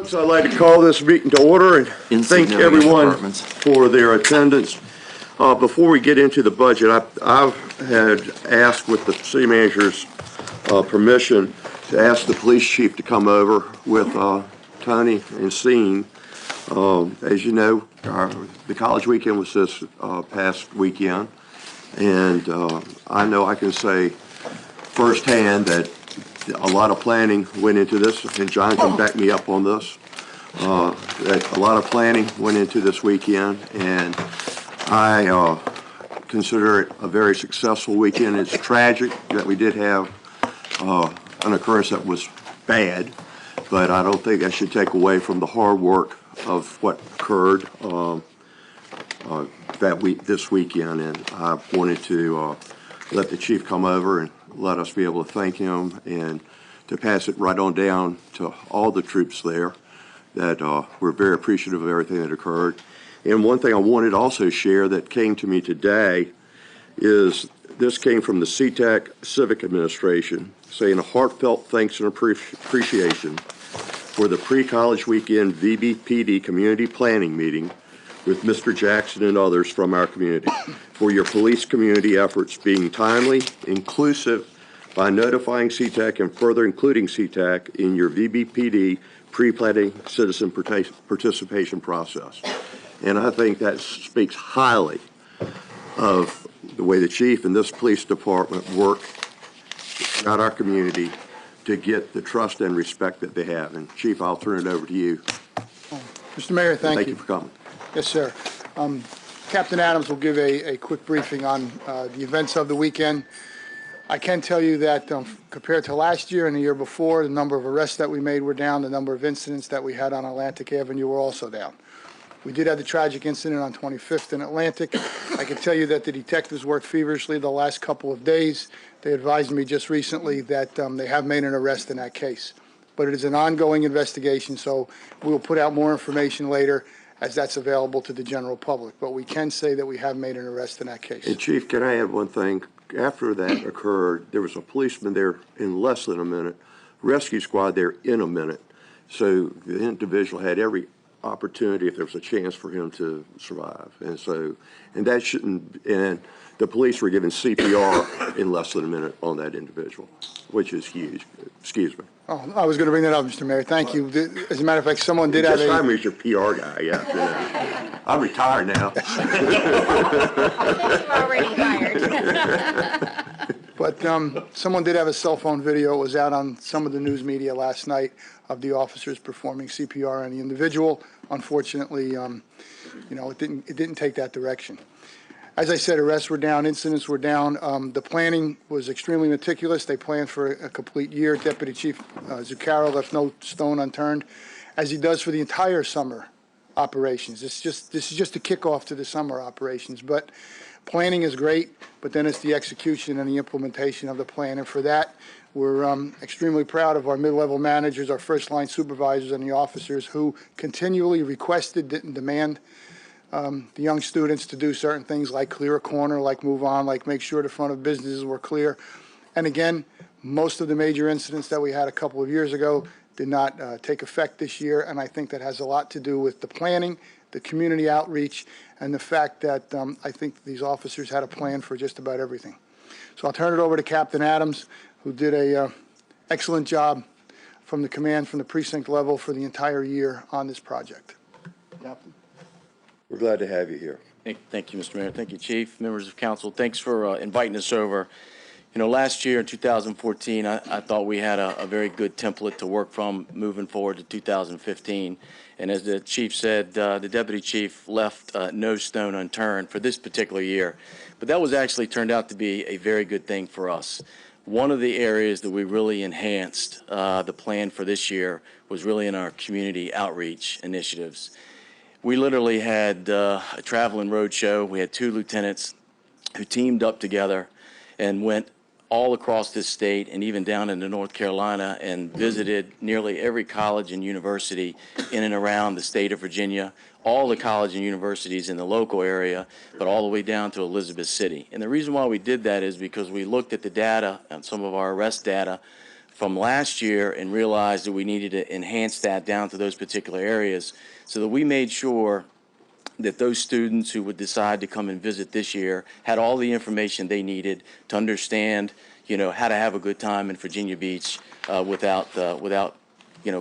Folks, I'd like to call this meeting to order and thank everyone for their attendance. Before we get into the budget, I've had asked with the city manager's permission to ask the police chief to come over with Tony and Scene. As you know, the college weekend was this past weekend, and I know I can say firsthand that a lot of planning went into this, and John can back me up on this. That a lot of planning went into this weekend, and I consider it a very successful weekend. It's tragic that we did have an occurrence that was bad, but I don't think that should take away from the hard work of what occurred this weekend. And I wanted to let the chief come over and let us be able to thank him and to pass it right on down to all the troops there that we're very appreciative of everything that occurred. And one thing I wanted to also share that came to me today is this came from the SeaTac Civic Administration saying a heartfelt thanks and appreciation for the pre-college weekend VBPD community planning meeting with Mr. Jackson and others from our community for your police community efforts being timely, inclusive, by notifying SeaTac and further including SeaTac in your VBPD pre-planning citizen participation process. And I think that speaks highly of the way the chief and this police department work throughout our community to get the trust and respect that they have. And Chief, I'll turn it over to you. Mr. Mayor, thank you. Thank you for coming. Yes, sir. Captain Adams will give a quick briefing on the events of the weekend. I can tell you that compared to last year and the year before, the number of arrests that we made were down. The number of incidents that we had on Atlantic Avenue were also down. We did have the tragic incident on 25th and Atlantic. I can tell you that the detectives worked feverishly the last couple of days. They advised me just recently that they have made an arrest in that case. But it is an ongoing investigation, so we will put out more information later as that's available to the general public. But we can say that we have made an arrest in that case. And Chief, can I add one thing? After that occurred, there was a policeman there in less than a minute, rescue squad there in a minute. So the individual had every opportunity if there was a chance for him to survive. And that shouldn't, and the police were given CPR in less than a minute on that individual, which is huge. Excuse me. Oh, I was going to bring that up, Mr. Mayor. Thank you. As a matter of fact, someone did have a... I'm your PR guy, yeah. I'm retired now. You're already hired. But someone did have a cell phone video. It was out on some of the news media last night of the officers performing CPR on the individual. Unfortunately, you know, it didn't take that direction. As I said, arrests were down, incidents were down. The planning was extremely meticulous. They planned for a complete year. Deputy Chief Zuccaro left no stone unturned, as he does for the entire summer operations. This is just a kickoff to the summer operations. But planning is great, but then it's the execution and the implementation of the plan. And for that, we're extremely proud of our mid-level managers, our first-line supervisors, and the officers who continually requested and demand the young students to do certain things like clear a corner, like move on, like make sure the front of businesses were clear. And again, most of the major incidents that we had a couple of years ago did not take effect this year, and I think that has a lot to do with the planning, the community outreach, and the fact that I think these officers had a plan for just about everything. So I'll turn it over to Captain Adams, who did a excellent job from the command, from the precinct level for the entire year on this project. Captain. We're glad to have you here. Thank you, Mr. Mayor. Thank you, Chief, members of council. Thanks for inviting us over. You know, last year in 2014, I thought we had a very good template to work from moving forward to 2015. And as the chief said, the deputy chief left no stone unturned for this particular year. But that was actually turned out to be a very good thing for us. One of the areas that we really enhanced the plan for this year was really in our community outreach initiatives. We literally had a traveling road show. We had 2 lieutenants who teamed up together and went all across this state and even down into North Carolina and visited nearly every college and university in and around the state of Virginia, all the college and universities in the local area, but all the way down to Elizabeth City. And the reason why we did that is because we looked at the data and some of our arrest data from last year and realized that we needed to enhance that down to those particular areas, so that we made sure that those students who would decide to come and visit this year had all the information they needed to understand, how to have a good time in Virginia Beach without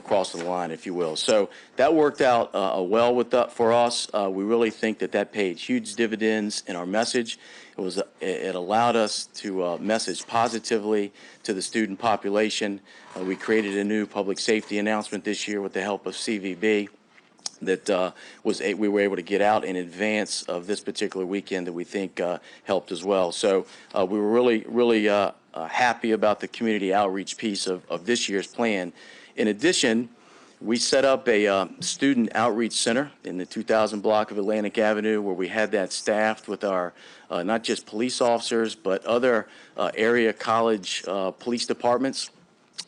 crossing the line, if you will. So that worked out well for us. We really think that paid huge dividends in our message. It allowed us to message positively to the student population. We created a new public safety announcement this year with the help of CVB that we were able to get out in advance of this particular weekend that we think helped as well. So we were really happy about the community outreach piece of this year's plan. In addition, we set up a student outreach center in the 2000 block of Atlantic Avenue, where we had that staffed with our not just police officers, but other area college police departments.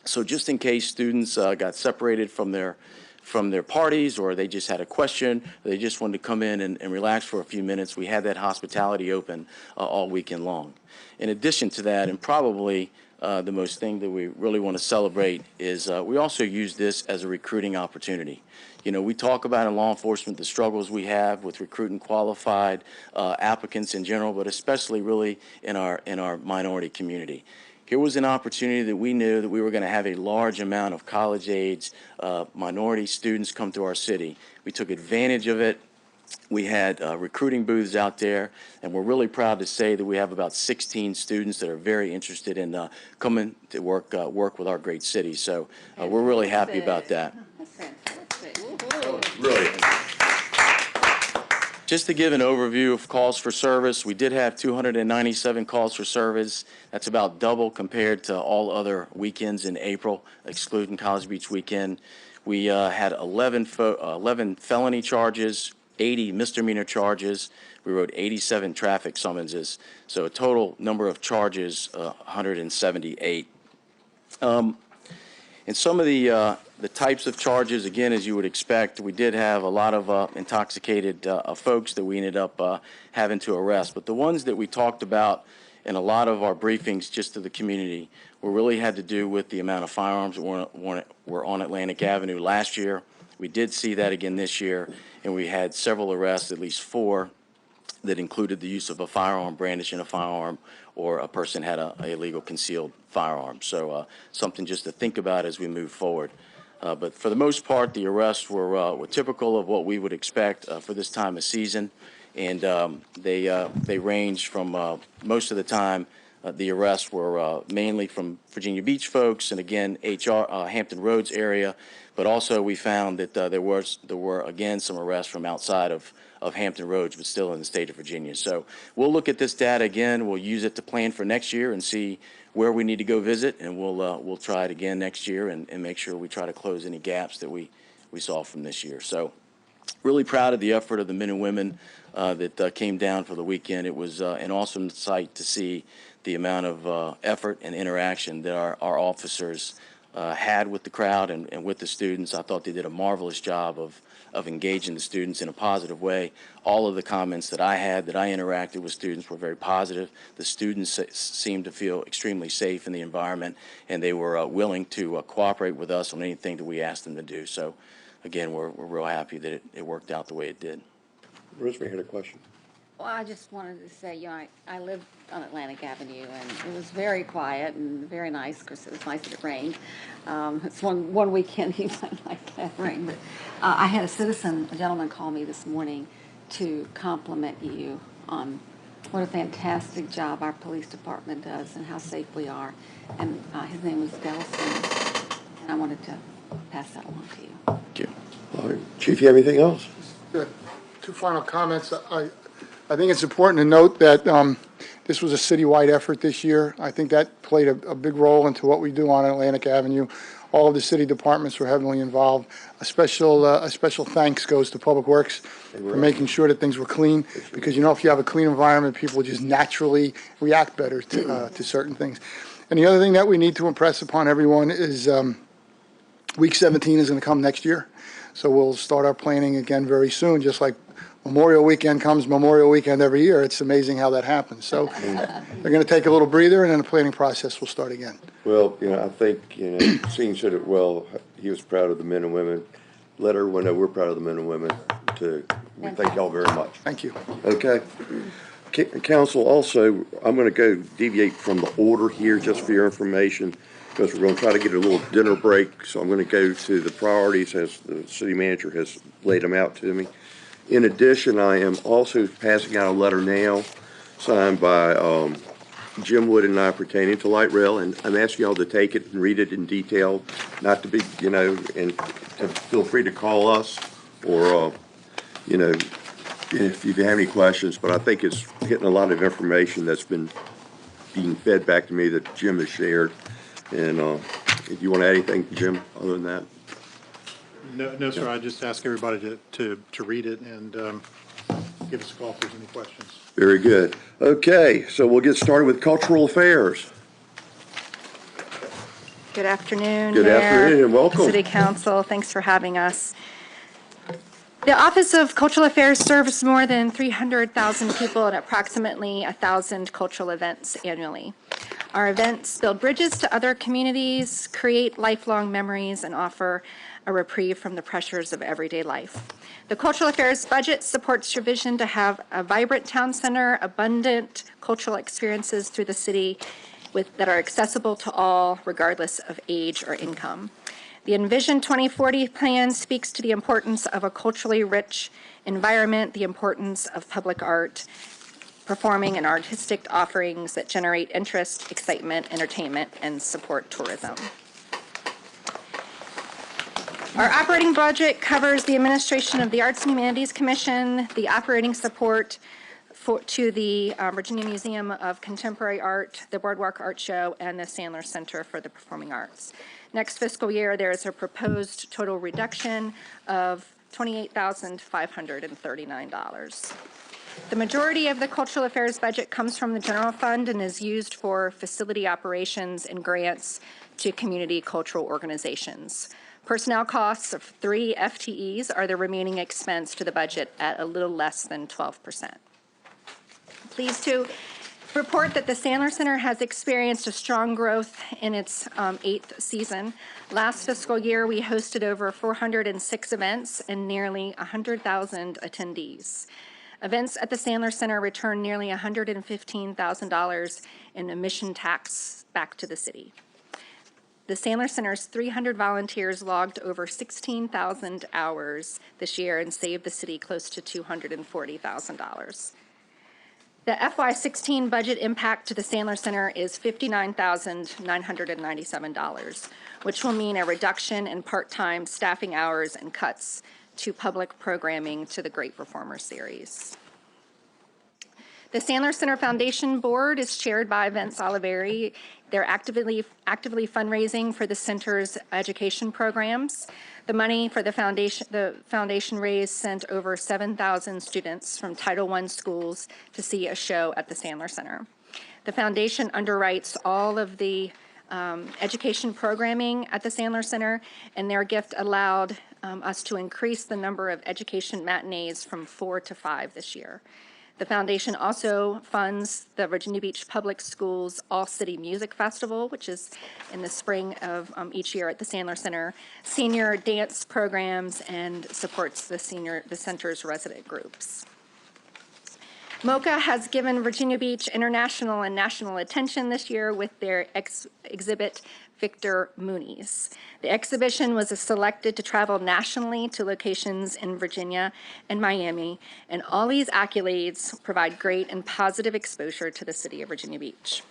So just in case students got separated from their parties, or they just had a question, or they just wanted to come in and relax for a few minutes, we had that hospitality open all weekend long. In addition to that, and probably the most thing that we really want to celebrate is we also use this as a recruiting opportunity. We talk about in law enforcement the struggles we have with recruiting qualified applicants in general, but especially really in our minority community. Here was an opportunity that we knew that we were going to have a large amount of college-age minority students come to our city. We took advantage of it. We had recruiting booths out there, and we're really proud to say that we have about 16 students that are very interested in coming to work with our great city. So we're really happy about that. That's fantastic. Brilliant. Just to give an overview of calls for service, we did have 297 calls for service. That's about double compared to all other weekends in April, excluding College Beach weekend. We had 11 felony charges, 80 misdemeanor charges. We wrote 87 traffic summonses. So a total number of charges, 178. And some of the types of charges, again, as you would expect, we did have a lot of intoxicated folks that we ended up having to arrest. But the ones that we talked about in a lot of our briefings just to the community really had to do with the amount of firearms that were on Atlantic Avenue last year. We did see that again this year, and we had several arrests, at least 4, that included the use of a firearm, brandishing a firearm, or a person had a illegal concealed firearm. So something just to think about as we move forward. But for the most part, the arrests were typical of what we would expect for this time of season, and they range from most of the time. The arrests were mainly from Virginia Beach folks, and again, Hampton Roads area. But also, we found that there were again some arrests from outside of Hampton Roads, but still in the state of Virginia. So we'll look at this data again. We'll use it to plan for next year and see where we need to go visit, and we'll try it again next year and make sure we try to close any gaps that we saw from this year. So really proud of the effort of the men and women that came down for the weekend. It was an awesome sight to see the amount of effort and interaction that our officers had with the crowd and with the students. I thought they did a marvelous job of engaging the students in a positive way. All of the comments that I had, that I interacted with students, were very positive. The students seemed to feel extremely safe in the environment, and they were willing to cooperate with us on anything that we asked them to do. So, again, we're real happy that it worked out the way it did. Rosemary had a question. Well, I just wanted to say, I lived on Atlantic Avenue, and it was very quiet and very nice. Of course, it was nice that it rained. It's one weekend you might like that rain. But I had a gentleman call me this morning to compliment you on what a fantastic job our police department does and how safe we are. And his name was Delson, and I wanted to pass that along to you. Thank you. All right. Chief, you have anything else? Good. 2 final comments. I think it's important to note that this was a citywide effort this year. I think that played a big role into what we do on Atlantic Avenue. All of the city departments were heavily involved. A special thanks goes to Public Works for making sure that things were clean, because if you have a clean environment, people just naturally react better to certain things. And the other thing that we need to impress upon everyone is Week 17 is going to come next year. So we'll start our planning again very soon, just like Memorial Weekend comes Memorial Weekend every year. It's amazing how that happens. So they're going to take a little breather, and then the planning process will start again. Well, I think, Sean said it well. He was proud of the men and women. Let everyone know we're proud of the men and women too. We thank y'all very much. Thank you. Okay. Council, also, I'm going to go deviate from the order here just for your information, because we're going to try to get a little dinner break. So I'm going to go to the priorities as the city manager has laid them out to me. In addition, I am also passing out a letter now signed by Jim Wood and I pertaining to light rail, and I'm asking y'all to take it and read it in detail, not to be, and to feel free to call us or, if you have any questions, but I think it's hitting a lot of information that's been being fed back to me that Jim has shared. And if you want to add anything, Jim, other than that? No, sir. I just ask everybody to read it and give us a call if there's any questions. Very good. Okay, so we'll get started with cultural affairs. Good afternoon, Good Mayor, afternoon, and welcome. City Council. Thanks for having us. The Office of Cultural Affairs serves more than 300,000 people at approximately 1,000 cultural events annually. Our events build bridges to other communities, create lifelong memories, and offer a reprieve from the pressures of everyday life. The Cultural Affairs budget supports your vision to have a vibrant town center, abundant cultural experiences through the city that are accessible to all, regardless of age or income. The Envision 2040 plan speaks to the importance of a culturally rich environment, the importance of public art, performing and artistic offerings that generate interest, excitement, entertainment, and support tourism. Our operating budget covers the administration of the Arts and Humanities Commission, the operating support to the Virginia Museum of Contemporary Art, the Boardwalk Art Show, and the Sandler Center for the Performing Arts. Next fiscal year, there is a proposed total reduction of $28,539. The majority of the Cultural Affairs budget comes from the general fund and is used for facility operations and grants to community cultural organizations. Personnel costs of 3 FTEs are the remaining expense to the budget at a little less than 12%. Pleased to report that the Sandler Center has experienced a strong growth in its 8th season. Last fiscal year, we hosted over 406 events and nearly 100,000 attendees. Events at the Sandler Center returned nearly $115,000 in admission tax back to the city. The Sandler Center's 300 volunteers logged over 16,000 hours this year and saved the city close to $240,000. The FY16 budget impact to the Sandler Center is $59,997, which will mean a reduction in part-time staffing hours and cuts to public programming to the Great Performer Series. The Sandler Center Foundation Board is chaired by Vince Oliveri. They're actively fundraising for the center's education programs. The money for the foundation raised sent over 7,000 students from Title I schools to see a show at the Sandler Center. The foundation underwrites all of the education programming at the Sandler Center, and their gift allowed us to increase the number of education matinees from 4 to 5 this year. The foundation also funds the Virginia Beach Public Schools All-City Music Festival, which is in the spring of each year at the Sandler Center, senior dance programs, and supports the center's resident groups. MoCA has given Virginia Beach international and national attention this year with their exhibit, Victor Mooney's. The exhibition was selected to travel nationally to locations in Virginia and Miami, and all these accolades provide great and positive exposure to the city of Virginia Beach.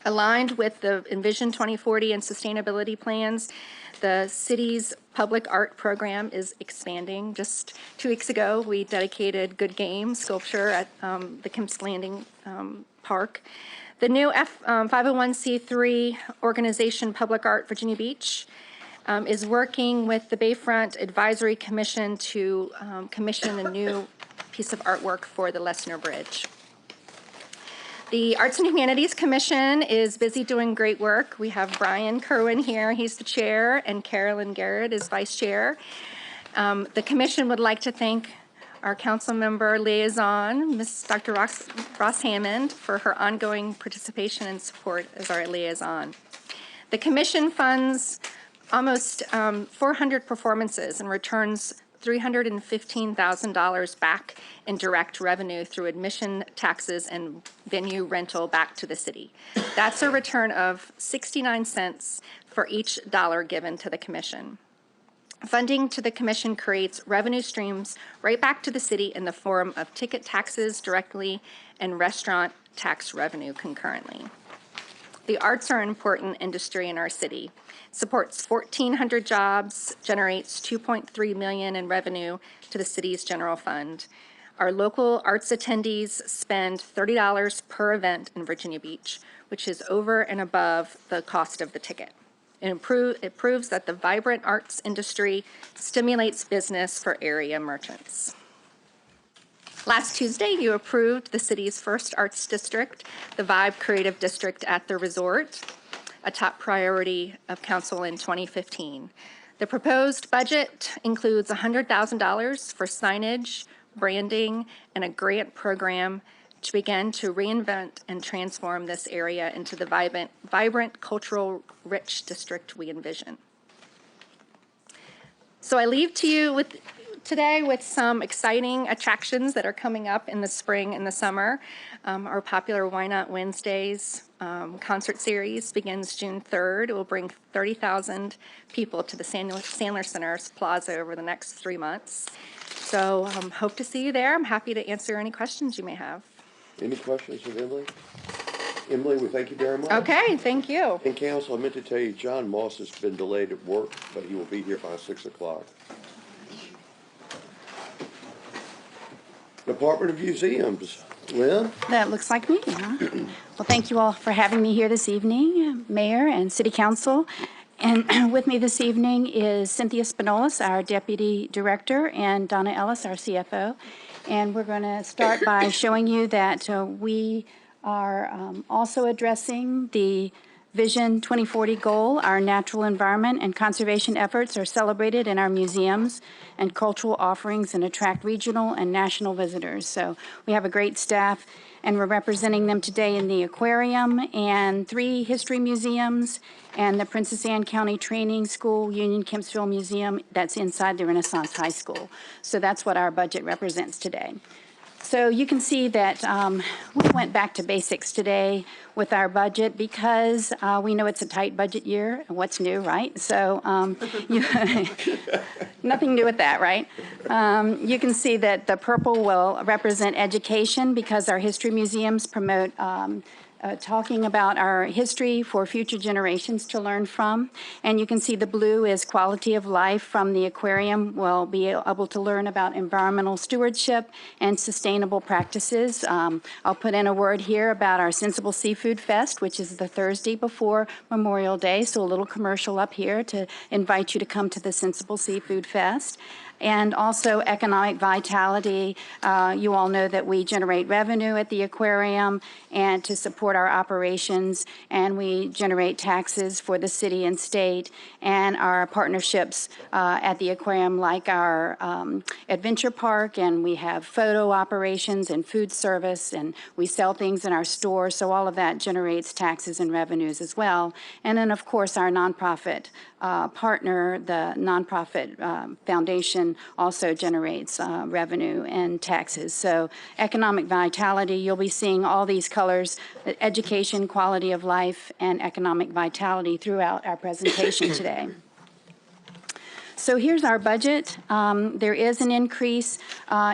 Aligned with the Envision 2040 and sustainability plans, the city's public art program is expanding. Just 2 weeks ago, we dedicated Good Game sculpture at the Kemp's Landing Park. The new 501c3 organization, Public Art Virginia Beach, is working with the Bayfront Advisory Commission to commission a new piece of artwork for the Lesner Bridge. The Arts and Humanities Commission is busy doing great work. We have Brian Kerwin here, he's the chair, and Carolyn Garrett is vice chair. The commission would like to thank our council member liaison, Ms. Dr. Ross Hammond, for her ongoing participation and support as our liaison. The commission funds almost 400 performances and returns $315,000 back in direct revenue through admission taxes and venue rental back to the city. That's a return of 69 cents for each dollar given to the commission. Funding to the commission creates revenue streams right back to the city in the form of ticket taxes directly and restaurant tax revenue concurrently. The arts are an important industry in our city. It supports 1,400 jobs, generates $2.3 million in revenue to the city's general fund. Our local arts attendees spend $30 per event in Virginia Beach, which is over and above the cost of the ticket. It proves that the vibrant arts industry stimulates business for area merchants. Last Tuesday, you approved the city's first arts district, the Vibe Creative District at the Resort, a top priority of council in 2015. The proposed budget includes $100,000 for signage, branding, and a grant program to begin to reinvent and transform this area into the vibrant, cultural, rich district we envision. So I leave to you today with some exciting attractions that are coming up in the spring and the summer. Our popular Why Not Wednesdays concert series begins June 3rd. It will bring 30,000 people to the Sandler Center's Plaza over the next 3 months. So hope to see you there. I'm happy to answer any questions you may have. Any questions of Emily? Emily, we thank you very much. Okay, thank you. And council, I meant to tell you, John Moss has been delayed at work, but he will be here by 6 o'clock. Department of Museums, Lynn? That looks like me, huh? Well, thank you all for having me here this evening, Mayor and City Council. And with me this evening is Cynthia Spinolis, our Deputy Director, and Donna Ellis, our CFO. And we're going to start by showing you that we are also addressing the Vision 2040 goal. Our natural environment and conservation efforts are celebrated in our museums and cultural offerings and attract regional and national visitors. So we have a great staff, and we're representing them today in the aquarium and 3 history museums and the Princess Anne County Training School, Union Kempsville Museum that's inside the Renaissance High School. So that's what our budget represents today. So you can see that we went back to basics today with our budget because we know it's a tight budget year. What's new, right? So nothing new with that, right? You can see that the purple will represent education because our history museums promote talking about our history for future generations to learn from. And you can see the blue is quality of life from the aquarium. We'll be able to learn about environmental stewardship and sustainable practices. I'll put in a word here about our Sensible Seafood Fest, which is the Thursday before Memorial Day. So a little commercial up here to invite you to come to the Sensible Seafood Fest. And also economic vitality. You all know that we generate revenue at the aquarium and to support our operations, and we generate taxes for the city and state, and our partnerships at the aquarium, like our adventure park, and we have photo operations and food service, and we sell things in our stores, so all of that generates taxes and revenues as well. And then, of course, our nonprofit partner, the nonprofit foundation, also generates revenue and taxes. So economic vitality, you'll be seeing all these colors, education, quality of life, and economic vitality throughout our presentation today. So here's our budget. There is an increase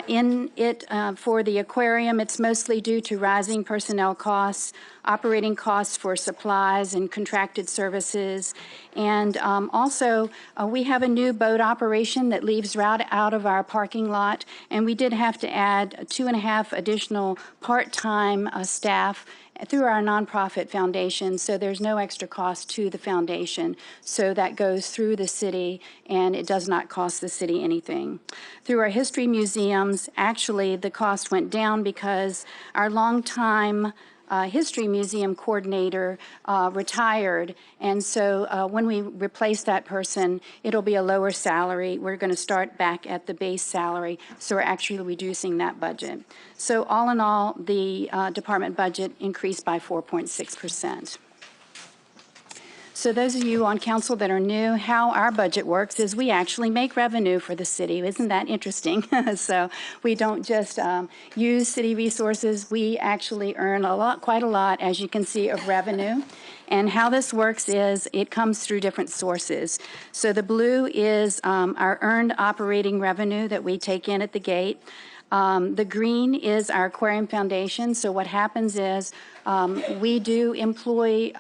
in it for the aquarium. It's mostly due to rising personnel costs, operating costs for supplies and contracted services. And also, we have a new boat operation that leaves right out of our parking lot. And we did have to add 2.5 additional part-time staff through our nonprofit foundation, so there's no extra cost to the foundation. So that goes through the city, and it does not cost the city anything. Through our history museums, actually the cost went down because our longtime history museum coordinator retired, and so when we replace that person, it'll be a lower salary. We're going to start back at the base salary, so we're actually reducing that budget. So all in all, the department budget increased by 4.6%. So those of you on council that are new, how our budget works is we actually make revenue for the city. Isn't that interesting? So we don't just use city resources. We actually earn quite a lot, as you can see, of revenue. And how this works is it comes through different sources. So the blue is our earned operating revenue that we take in at the gate. The green is our aquarium foundation. So what happens is we do employ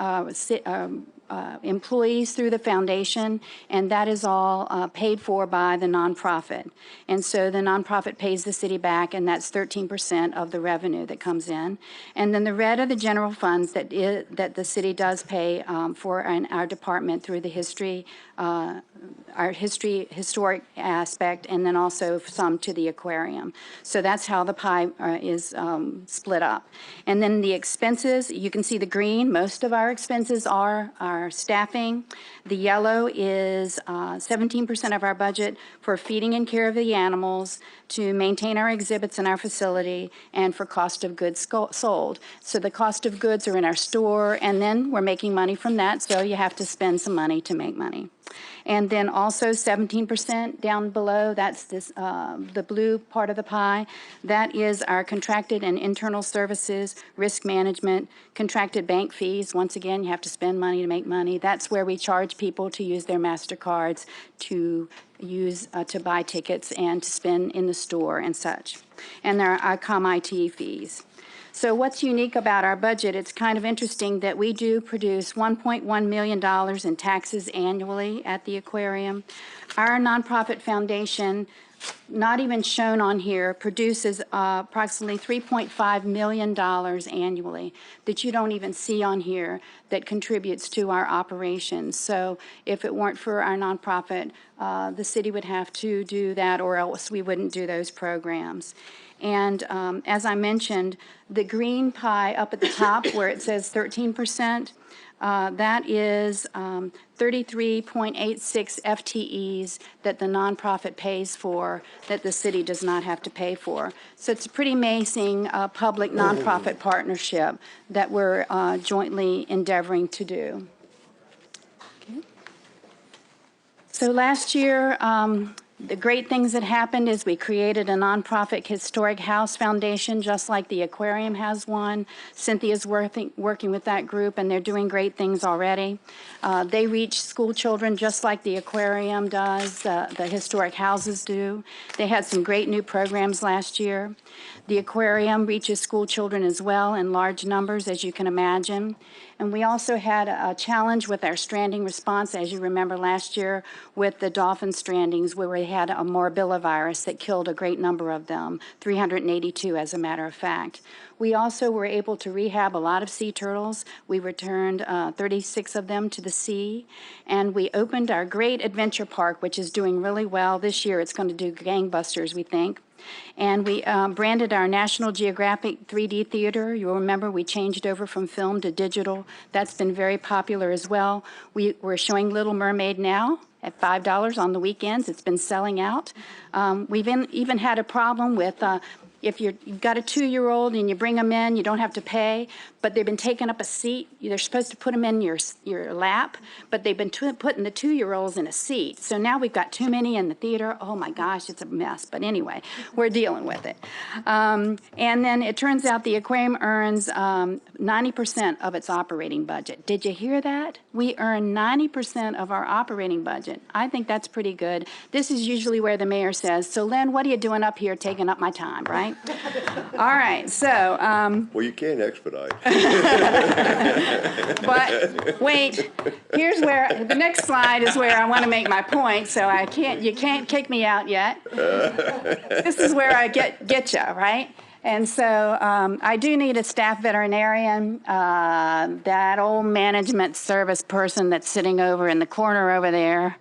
employees through the foundation, and that is all paid for by the nonprofit. And so the nonprofit pays the city back, and that's 13% of the revenue that comes in. And then the red are the general funds that the city does pay for in our department through the historic aspect, and then also some to the aquarium. So that's how the pie is split up. And then the expenses, you can see the green, most of our expenses are our staffing. The yellow is 17% of our budget for feeding and care of the animals, to maintain our exhibits in our facility, and for cost of goods sold. So the cost of goods are in our store, and then we're making money from that, so you have to spend some money to make money. And then also 17% down below, that's this, the blue part of the pie. That is our contracted and internal services, risk management, contracted bank fees. Once again, you have to spend money to make money. That's where we charge people to use their MasterCards to to buy tickets and to spend in the store and such. And there are ICOM IT fees. So what's unique about our budget, it's kind of interesting that we do produce $1.1 million in taxes annually at the aquarium. Our nonprofit foundation, not even shown on here, produces approximately $3.5 million annually that you don't even see on here that contributes to our operations. So if it weren't for our nonprofit, the city would have to do that, or else we wouldn't do those programs. And as I mentioned, the green pie up at the top where it says 13%, that is 33.86 FTEs that the nonprofit pays for that the city does not have to pay for. So it's a pretty amazing public nonprofit partnership that we're jointly endeavoring to do. Okay. So last year, the great things that happened is we created a nonprofit historic house foundation, just like the aquarium has one. Cynthia's working with that group, and they're doing great things already. They reach school children just like the aquarium does, the historic houses do. They had some great new programs last year. The aquarium reaches school children as well in large numbers, as you can imagine. And we also had a challenge with our stranding response, as you remember last year, with the dolphin strandings, where we had a morbillivirus that killed a great number of them, 382 as a matter of fact. We also were able to rehab a lot of sea turtles. We returned 36 of them to the sea. And we opened our great adventure park, which is doing really well. This year it's going to do gangbusters, we think. And we branded our National Geographic 3D theater. You'll remember we changed over from film to digital. That's been very popular as well. We're showing Little Mermaid now at $5 on the weekends. It's been selling out. We've even had a problem with if you've got a 2-year-old and you bring them in, you don't have to pay, but they've been taking up a seat. They're supposed to put them in your lap, but they've been putting the 2-year-olds in a seat. So now we've got too many in the theater. Oh my gosh, it's a mess. But anyway, we're dealing with it. And then it turns out the aquarium earns 90% of its operating budget. Did you hear that? We earn 90% of our operating budget. I think that's pretty good. This is usually where the mayor says, so Lynn, what are you doing up here taking up my time, right? All right, so. Well, you can expedite. But wait, here's where, the next slide is where I want to make my point, so you can't kick me out yet. This is where I get you, right? And so I do need a staff veterinarian, that old management service person that's sitting over in the corner over there.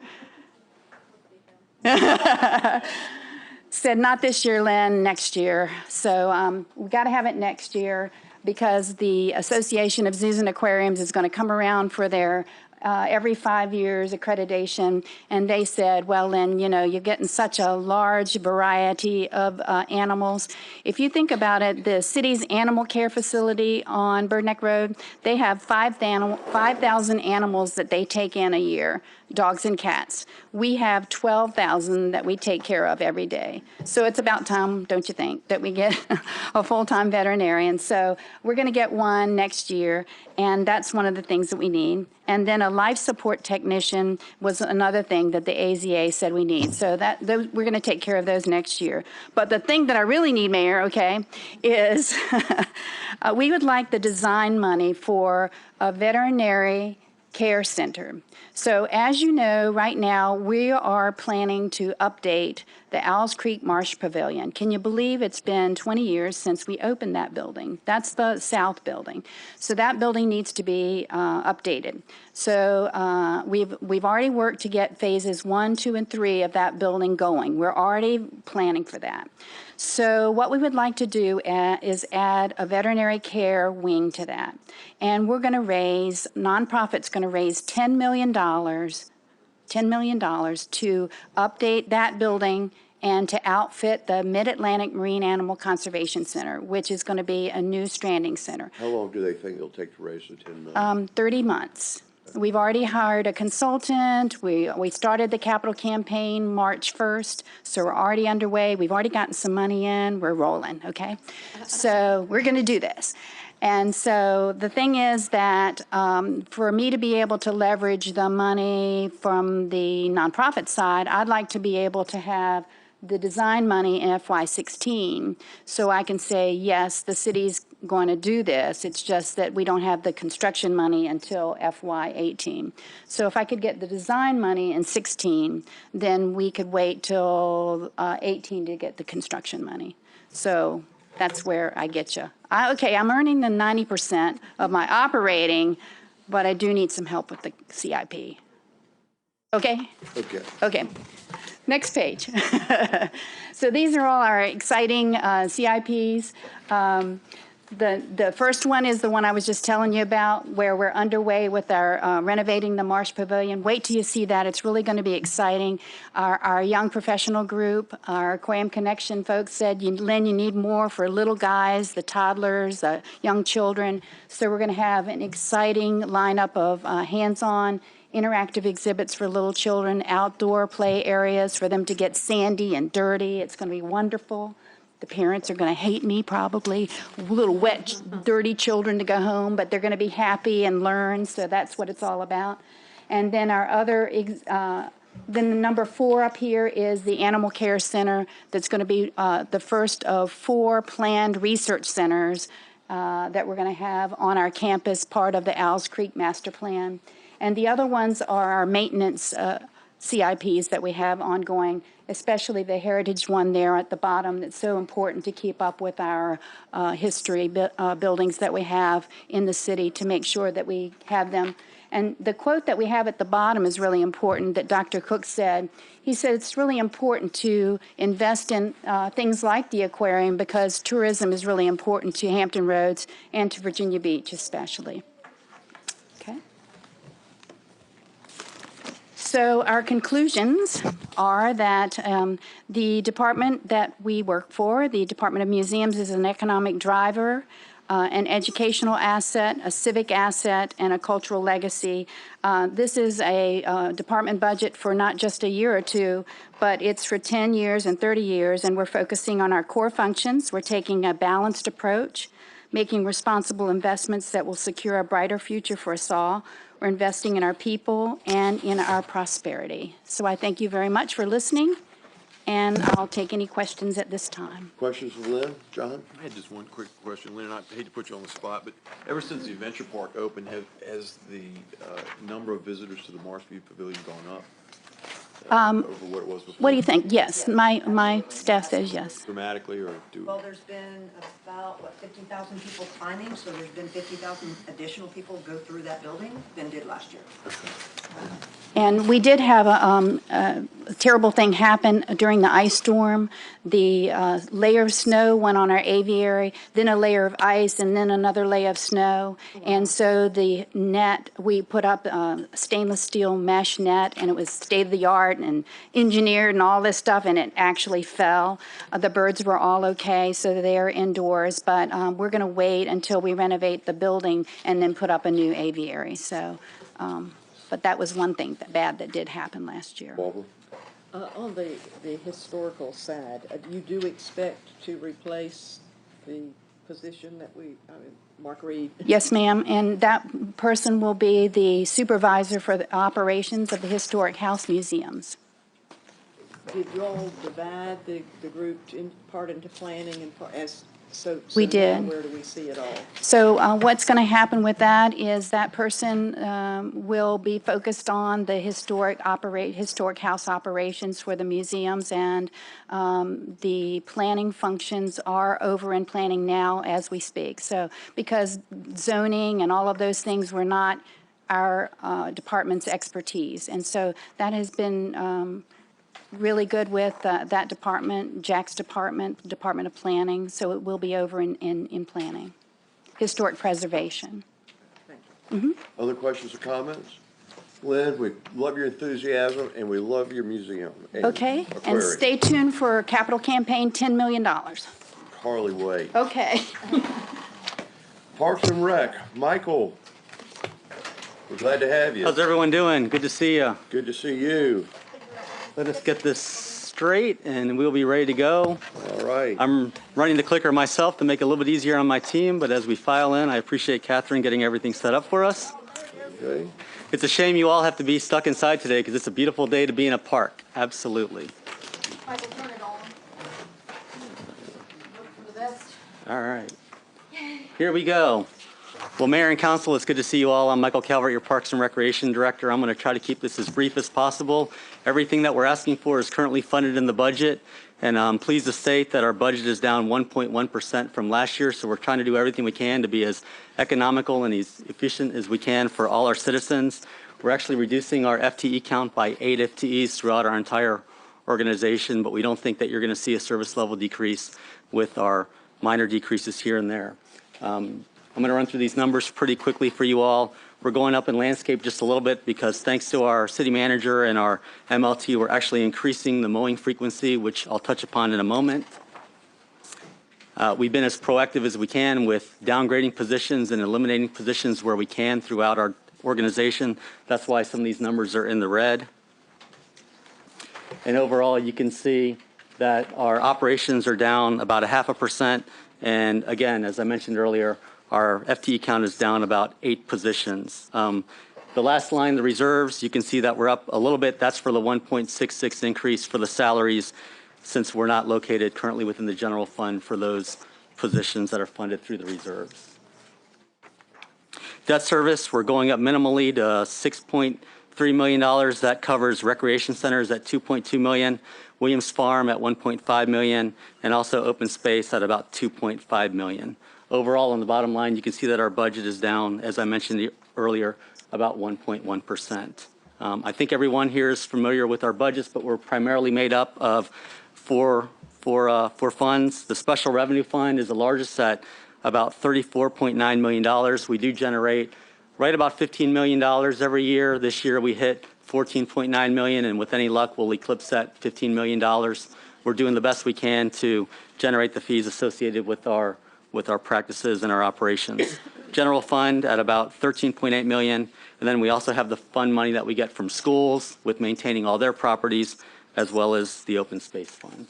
said, not this year, Lynn, next year. So we've got to have it next year because the Association of Zoos and Aquariums is going to come around for their every 5 years accreditation, and they said, well, Lynn, you know, you're getting such a large variety of animals. If you think about it, the city's animal care facility on Bird Neck Road, they have 5,000 animals that they take in a year, dogs and cats. We have 12,000 that we take care of every day. So it's about time, don't you think, that we get a full-time veterinarian. So we're going to get one next year, and that's one of the things that we need. And then a life support technician was another thing that the AZA said we need. So we're going to take care of those next year. But the thing that I really need, Mayor, okay, is we would like the design money for a veterinary care center. So as you know, right now, we are planning to update the Owls Creek Marsh Pavilion. Can you believe it's been 20 years since we opened that building? That's the south building. So that building needs to be updated. So we've already worked to get phases 1, 2, and 3 of that building going. We're already planning for that. So what we would like to do is add a veterinary care wing to that. And we're going to raise, nonprofit's going to raise $10 million to update that building and to outfit the Mid-Atlantic Marine Animal Conservation Center, which is going to be a new stranding center. How long do they think it'll take to raise the 10 million? 30 months. We've already hired a consultant. We started the capital campaign March 1st, so we're already underway. We've already gotten some money in. We're rolling, okay? So we're going to do this. And so the thing is that for me to be able to leverage the money from the nonprofit side, I'd like to be able to have the design money in FY16 so I can say, yes, the city's going to do this. It's just that we don't have the construction money until FY18. So if I could get the design money in 16, then we could wait till 18 to get the construction money. So that's where I get you. Okay, I'm earning the 90% of my operating, but I do need some help with the CIP. Okay? Okay. Okay. Next page. So these are all our exciting CIPs. The first one is the one I was just telling you about, where we're underway with our renovating the Marsh Pavilion. Wait till you see that. It's really going to be exciting. Our young professional group, our Aquarium Connection folks said, Lynn, you need more for little guys, the toddlers, young children. So we're going to have an exciting lineup of hands-on interactive exhibits for little children, outdoor play areas for them to get sandy and dirty. It's going to be wonderful. The parents are going to hate me probably, little wet, dirty children to go home, but they're going to be happy and learn, so that's what it's all about. And then our other, then the number 4 up here is the Animal Care Center that's going to be the first of 4 planned research centers that we're going to have on our campus, part of the Owls Creek Master Plan. And the other ones are our maintenance CIPs that we have ongoing, especially the heritage one there at the bottom that's so important to keep up with our history buildings that we have in the city to make sure that we have them. And the quote that we have at the bottom is really important that Dr. Cook said. He said it's really important to invest in things like the aquarium because tourism is really important to Hampton Roads and to Virginia Beach especially. Okay. So our conclusions are that the department that we work for, the Department of Museums, is an economic driver, an educational asset, a civic asset, and a cultural legacy. This is a department budget for not just a year or two, but it's for 10 years and 30 years, and we're focusing on our core functions. We're taking a balanced approach, making responsible investments that will secure a brighter future for us all. We're investing in our people and in our prosperity. So I thank you very much for listening, and I'll take any questions at this time. Questions of Lynn? John? I had just one quick question, Lynn. I hate to put you on the spot, but ever since the Adventure Park opened, has the number of visitors to the Marshview Pavilion gone up? over what it was before? What do you think? Yes, my staff says yes. Dramatically, or do? Well, there's been about, 50,000 people climbing, so there's been 50,000 additional people go through that building than did last year. And we did have a terrible thing happen during the ice storm. The layer of snow went on our aviary, then a layer of ice, and then another layer of snow. And so the net, we put up a stainless steel mesh net, and it was state-of-the-art and engineered and all this stuff, and it actually fell. The birds were all okay, so they're indoors. But we're going to wait until we renovate the building and then put up a new aviary. So. But that was one thing bad that did happen last year. Barbara? On the historical side, you do expect to replace the position that Mark Reed? Yes, ma'am, and that person will be the supervisor for the operations of the Historic House Museums. Did you all divide the group part into planning and so We now did. where do we see it all? So what's going to happen with that is that person will be focused on the historic house operations for the museums, and the planning functions are over in planning now as we speak. So because zoning and all of those things were not our department's expertise, and so that has been really good with that department, Jack's department, Department of Planning, so it will be over in planning, historic preservation. Other questions or comments? Lynn, we love your enthusiasm, and we love your museum. And Okay, and aquarium. stay tuned for capital campaign, $10 million. Carly Way. Okay. Parks and Rec, Michael, we're glad to have you. How's everyone doing? Good to see you. Good to see you. Let us get this straight and we'll be ready to go. All right. I'm running the clicker myself to make it a little bit easier on my team, but as we file in, I appreciate Catherine getting everything set up for us. Okay. It's a shame you all have to be stuck inside today because it's a beautiful day to be in a park. Absolutely. Michael, turn it on. Look for the best. All right. Here we go. Well, Mayor and Council, it's good to see you all. I'm Michael Calvert, your Parks and Recreation Director. I'm going to try to keep this as brief as possible. Everything that we're asking for is currently funded in the budget, and I'm pleased to state that our budget is down 1.1% from last year, so we're trying to do everything we can to be as economical and as efficient as we can for all our citizens. We're actually reducing our FTE count by 8 FTEs throughout our entire organization, but we don't think that you're going to see a service level decrease with our minor decreases here and there. I'm going to run through these numbers pretty quickly for you all. We're going up in landscape just a little bit because thanks to our city manager and our MLT, we're actually increasing the mowing frequency, which I'll touch upon in a moment. We've been as proactive as we can with downgrading positions and eliminating positions where we can throughout our organization. That's why some of these numbers are in the red. And overall, you can see that our operations are down about 0.5%. And again, as I mentioned earlier, our FTE count is down about 8 positions. The last line, the reserves, you can see that we're up a little bit. That's for the 1.66 increase for the salaries, since we're not located currently within the general fund for those positions that are funded through the reserves. Debt service, we're going up minimally to $6.3 million. That covers recreation centers at $2.2 million, Williams Farm at $1.5 million, and also open space at about $2.5 million. Overall, on the bottom line, you can see that our budget is down, as I mentioned earlier, about 1.1%. I think everyone here is familiar with our budgets, but we're primarily made up of four funds. The Special Revenue Fund is the largest at about $34.9 million. We do generate right about $15 million every year. This year we hit $14.9 million, and with any luck, we'll eclipse that $15 million. We're doing the best we can to generate the fees associated with our practices and our operations. General fund at about $13.8 million, and then we also have the fund money that we get from schools with maintaining all their properties, as well as the open space fund.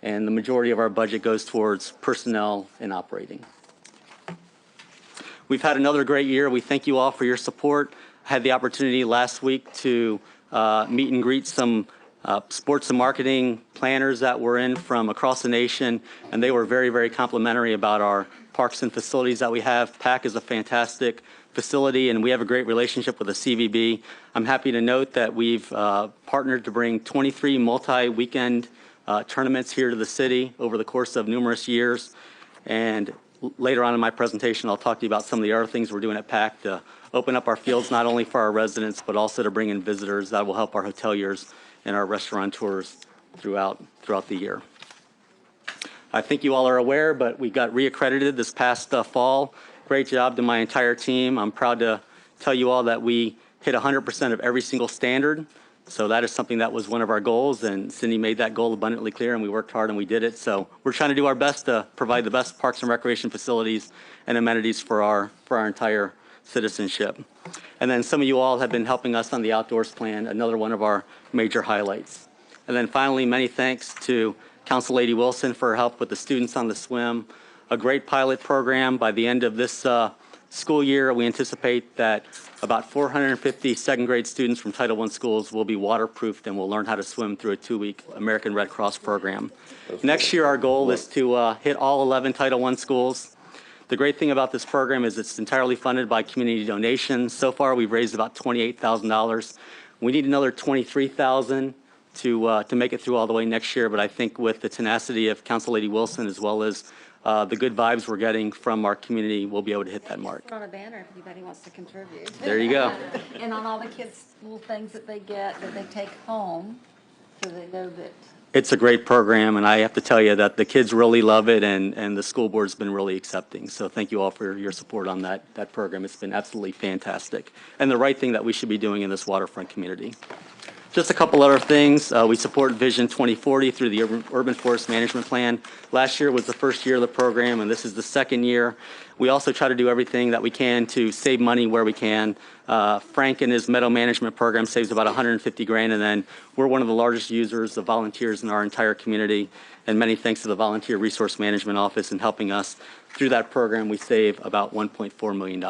And the majority of our budget goes towards personnel and operating. We've had another great year. We thank you all for your support. I had the opportunity last week to meet and greet some sports and marketing planners that were in from across the nation, and they were very, very complimentary about our parks and facilities that we have. PAC is a fantastic facility, and we have a great relationship with the CVB. I'm happy to note that we've partnered to bring 23 multi-weekend tournaments here to the city over the course of numerous years. And later on in my presentation, I'll talk to you about some of the other things we're doing at PAC to open up our fields not only for our residents, but also to bring in visitors that will help our hoteliers and our restaurateurs throughout the year. I think you all are aware, but we got reaccredited this past fall. Great job to my entire team. I'm proud to tell you all that we hit 100% of every single standard. So that is something that was one of our goals, and Cindy made that goal abundantly clear, and we worked hard and we did it. So we're trying to do our best to provide the best parks and recreation facilities and amenities for our entire citizenship. And then some of you all have been helping us on the outdoors plan, another one of our major highlights. And then finally, many thanks to Council Lady Wilson for her help with the students on the swim. A great pilot program. By the end of this school year, we anticipate that about 450 second grade students from Title I schools will be waterproofed and will learn how to swim through a 2-week American Red Cross program. Next year, our goal is to hit all 11 Title I schools. The great thing about this program is it's entirely funded by community donations. So far, we've raised about $28,000. We need another $23,000 to make it through all the way next year, but I think with the tenacity of Council Lady Wilson as well as the good vibes we're getting from our community, we'll be able to hit that mark. Put on a banner if anybody wants to contribute. There you go. And on all the kids' little things that they get, that they take home, so they know that. It's a great program, and I have to tell you that the kids really love it, and the school board's been really accepting. So thank you all for your support on that program. It's been absolutely fantastic, and the right thing that we should be doing in this waterfront community. Just a couple other things. We support Vision 2040 through the Urban Forest Management Plan. Last year was the first year of the program, and this is the second year. We also try to do everything that we can to save money where we can. Frank and his meadow management program saves about 150 grand, and then we're one of the largest users of volunteers in our entire community. And many thanks to the Volunteer Resource Management Office in helping us through that program. We save about $1.4 million.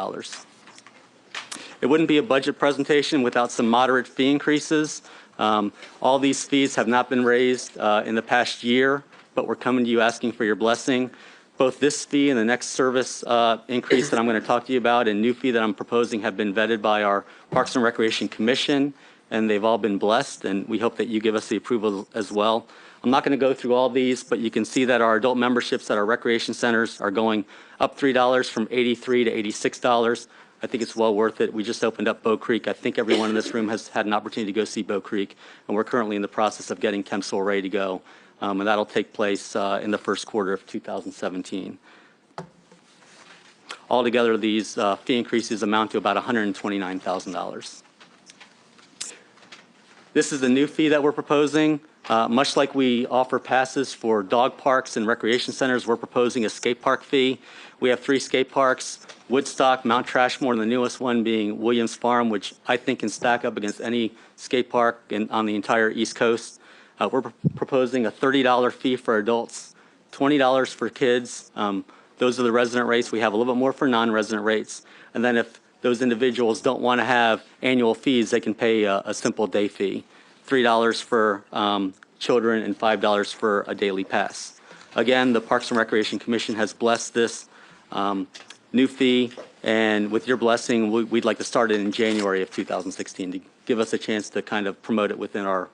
It wouldn't be a budget presentation without some moderate fee increases. All these fees have not been raised in the past year, but we're coming to you asking for your blessing. Both this fee and the next service increase that I'm going to talk to you about and new fee that I'm proposing have been vetted by our Parks and Recreation Commission, and they've all been blessed, and we hope that you give us the approval as well. I'm not going to go through all these, but you can see that our adult memberships at our recreation centers are going up $3 from $83 to $86. I think it's well worth it. We just opened up Bow Creek. I think everyone in this room has had an opportunity to go see Bow Creek, and we're currently in the process of getting Kempsville ready to go, and that'll take place in the first quarter of 2017. Altogether, these fee increases amount to about $129,000. This is the new fee that we're proposing. Much like we offer passes for dog parks and recreation centers, we're proposing a skate park fee. We have 3 skate parks, Woodstock, Mount Trashmore, and the newest one being Williams Farm, which I think can stack up against any skate park on the entire East Coast. We're proposing a $30 fee for adults, $20 for kids. Those are the resident rates. We have a little bit more for non-resident rates. And then if those individuals don't want to have annual fees, they can pay a simple day fee, $3 for children and $5 for a daily pass. Again, the Parks and Recreation Commission has blessed this new fee, and with your blessing, we'd like to start it in January of 2016 to give us a chance to kind of promote it within our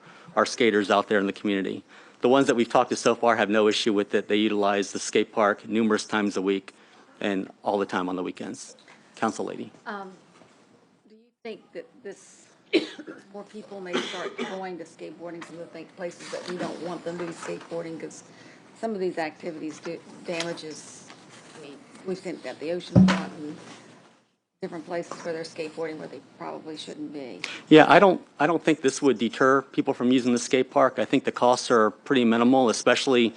skaters out there in the community. The ones that we've talked to so far have no issue with it. They utilize the skate park numerous times a week and all the time on the weekends. Council Lady. Do you think that more people may start going to skateboarding, some of the places that we don't want them to be skateboarding, because some of these activities do damages. I mean, we've seen at the ocean front and different places where they're skateboarding where they probably shouldn't be. Yeah, I don't think this would deter people from using the skate park. I think the costs are pretty minimal, especially,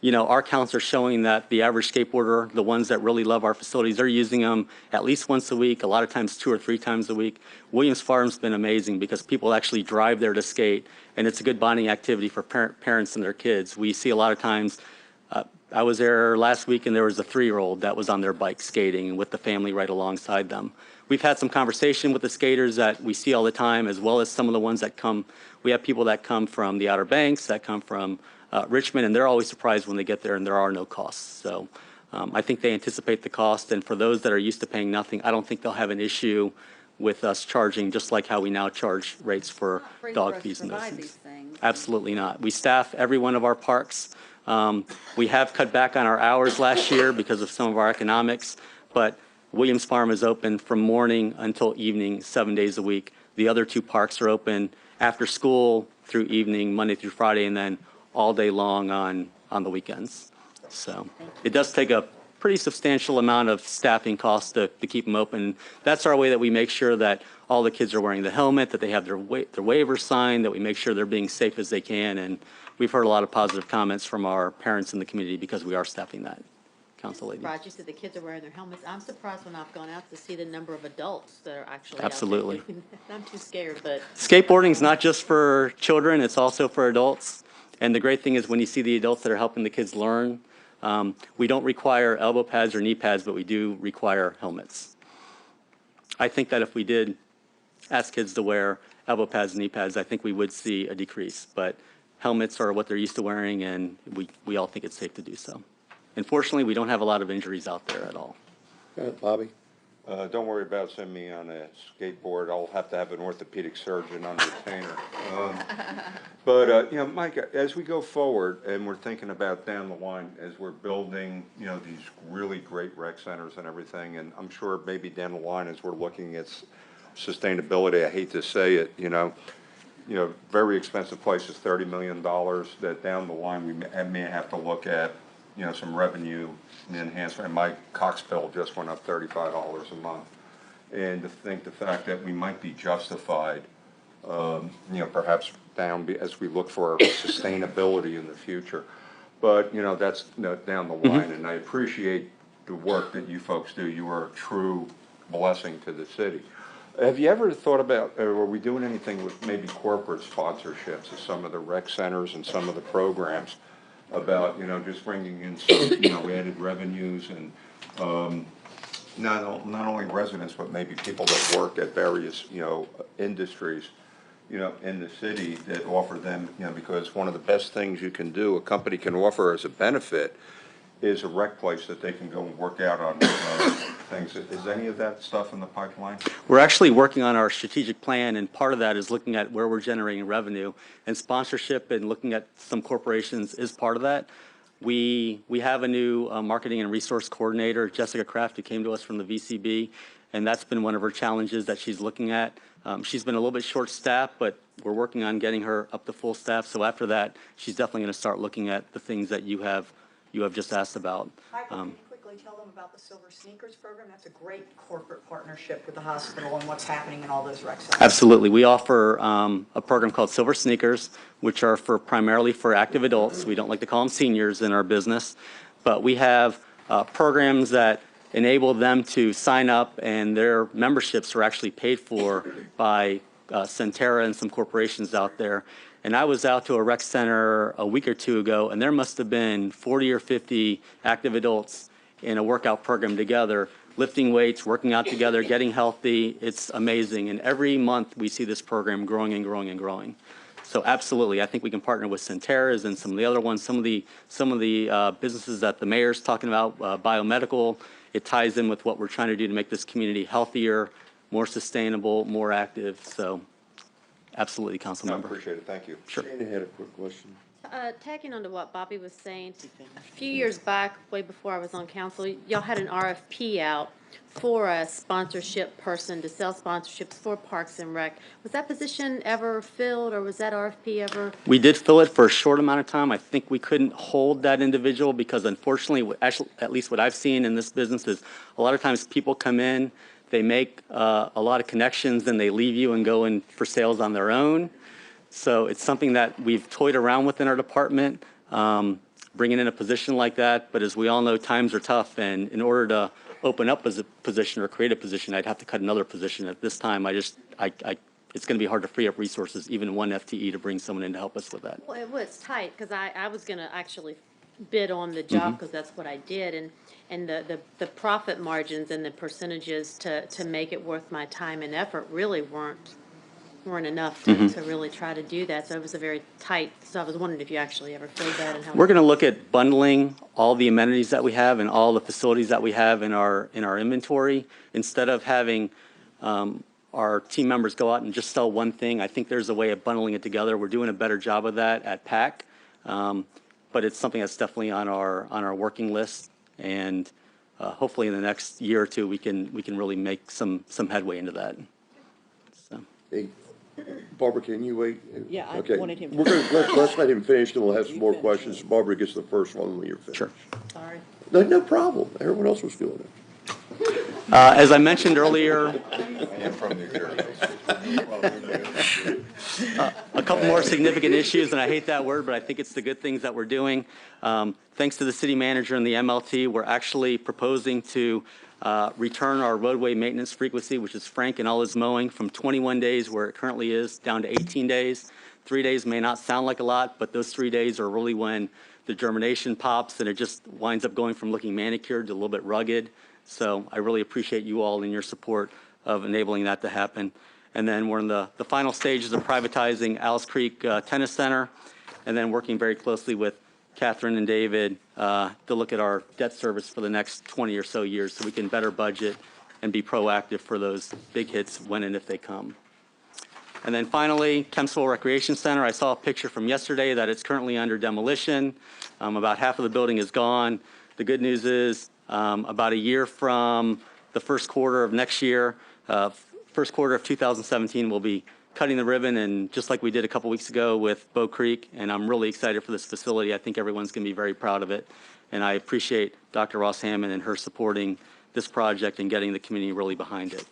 you know, our counts are showing that the average skateboarder, the ones that really love our facilities, they're using them at least once a week, a lot of times 2 or 3 times a week. Williams Farm's been amazing because people actually drive there to skate, and it's a good bonding activity for parents and their kids. We see a lot of times, I was there last week and there was a 3-year-old that was on their bike skating with the family right alongside them. We've had some conversation with the skaters that we see all the time, as well as some of the ones that come. We have people that come from the Outer Banks, that come from Richmond, and they're always surprised when they get there and there are no costs. So I think they anticipate the cost, and for those that are used to paying nothing, I don't think they'll have an issue with us charging just like how we now charge rates for Not free for dog us to fees and those provide things. these things. Absolutely not. We staff every one of our parks. We have cut back on our hours last year because of some of our economics, but Williams Farm is open from morning until evening, 7 days a week. The other two parks are open after school through evening, Monday through Friday, and then all day long on the weekends. So it does take a pretty substantial amount of staffing costs to keep them open. That's our way that we make sure that all the kids are wearing the helmet, that they have their waiver signed, that we make sure they're being safe as they can. And we've heard a lot of positive comments from our parents in the community because we are staffing that. Council lady. Surprised you said the kids are wearing their helmets. I'm surprised when I've gone out to see the number of adults that are actually Absolutely. out there doing that. I'm too scared, but Skateboarding is not just for children, it's also for adults. And the great thing is when you see the adults that are helping the kids learn, we don't require elbow pads or knee pads, but we do require helmets. I think that if we did ask kids to wear elbow pads and knee pads, I think we would see a decrease. But helmets are what they're used to wearing, and we all think it's safe to do so. Unfortunately, we don't have a lot of injuries out there at all. Bobby? Don't worry about sending me on a skateboard. I'll have to have an orthopedic surgeon on retainer. But you know, Mike, as we go forward and we're thinking about down the line, as we're building, you know, these really great rec centers and everything, and I'm sure maybe down the line as we're looking at sustainability, I hate to say it, you know, very expensive places, $30 million, that down the line we may have to look at, you know, some revenue enhancement. My Cox bill just went up $35 a month. And to think the fact that we might be justified, you know, perhaps down as we look for sustainability in the future. But, you know, that's down the line, and I appreciate the work that you folks do. You are a true blessing to the city. Have you ever thought about, or are we doing anything with maybe corporate sponsorships of some of the rec centers and some of the programs? About, you know, just bringing in some, you know, added revenues and not only residents, but maybe people that work at various, you know, industries, you know, in the city that offer them, you know, because one of the best things you can do, a company can offer as a benefit, is a rec place that they can go and work out on things. Is any of that stuff in the pipeline? We're actually working on our strategic plan, and part of that is looking at where we're generating revenue. And sponsorship and looking at some corporations is part of that. We have a new marketing and resource coordinator, Jessica Kraft, who came to us from the VCB, and that's been one of her challenges that she's looking at. She's been a little bit short-staffed, but we're working on getting her up to full staff. So after that, she's definitely going to start looking at the things that you have just asked about. Michael, can you quickly tell them about the Silver Sneakers program? That's a great corporate partnership with the hospital and what's happening in all those rec centers. Absolutely. We offer a program called Silver Sneakers, which are primarily for active adults. We don't like to call them seniors in our business, but we have programs that enable them to sign up, and their memberships are actually paid for by Centera and some corporations out there. And I was out to a rec center a week or two ago, and there must have been 40 or 50 active adults in a workout program together, lifting weights, working out together, getting healthy. It's amazing. And every month we see this program growing and growing and growing. So absolutely, I think we can partner with Centera's and some of the other ones, some of the businesses that the mayor's talking about, biomedical. It ties in with what we're trying to do to make this community healthier, more sustainable, more active. So absolutely, council member. I appreciate it. Thank you. Sure. Shane had a quick question. tagging on to what Bobby was saying, a few years back, way before I was on council, y'all had an RFP out for a sponsorship person to sell sponsorships for Parks and Rec. Was that position ever filled, or was that RFP ever? We did fill it for a short amount of time. I think we couldn't hold that individual because unfortunately, actually, at least what I've seen in this business is a lot of times people come in, they make a lot of connections, then they leave you and go in for sales on their own. So it's something that we've toyed around with in our department, bringing in a position like that. But as we all know, times are tough, and in order to open up as a position or create a position, I'd have to cut another position. At this time, it's going to be hard to free up resources, even one FTE, to bring someone in to help us with that. Well, it's tight, because I was going to actually bid on the job, because that's what I did, and the profit margins and the percentages to make it worth my time and effort really weren't weren't enough to really try to do that. So it was a very tight, so I was wondering if you actually ever filled that and how. We're going to look at bundling all the amenities that we have and all the facilities that we have in our inventory instead of having our team members go out and just sell one thing. I think there's a way of bundling it together. We're doing a better job of that at PAC, but it's something that's definitely on our working list. And hopefully in the next year or two, we can really make some headway into that. So. Hey, Barbara, can you wait? Yeah, I Okay. wanted him to. We're gonna, let's let him finish, then we'll have some more questions. Barbara gets the first one when you're finished. Sure. Sorry. No problem. Everyone else was doing it. As I mentioned earlier, a couple more significant issues, and I hate that word, but I think it's the good things that we're doing. Thanks to the city manager and the MLT, we're actually proposing to return our roadway maintenance frequency, which is Frank and all his mowing, from 21 days where it currently is down to 18 days. 3 days may not sound like a lot, but those 3 days are really when the germination pops and it just winds up going from looking manicured to a little bit rugged. So I really appreciate you all and your support of enabling that to happen. And then we're in the final stages of privatizing Alice Creek Tennis Center, and then working very closely with Catherine and David to look at our debt service for the next 20 or so years so we can better budget and be proactive for those big hits when and if they come. And then finally, Kempsville Recreation Center. I saw a picture from yesterday that it's currently under demolition. About half of the building is gone. The good news is about a year from the first quarter of next year, first quarter of 2017, we'll be cutting the ribbon, and just like we did a couple weeks ago with Bow Creek, and I'm really excited for this facility. I think everyone's going to be very proud of it, and I appreciate Dr. Ross Hammond and her supporting this project and getting the community really behind it.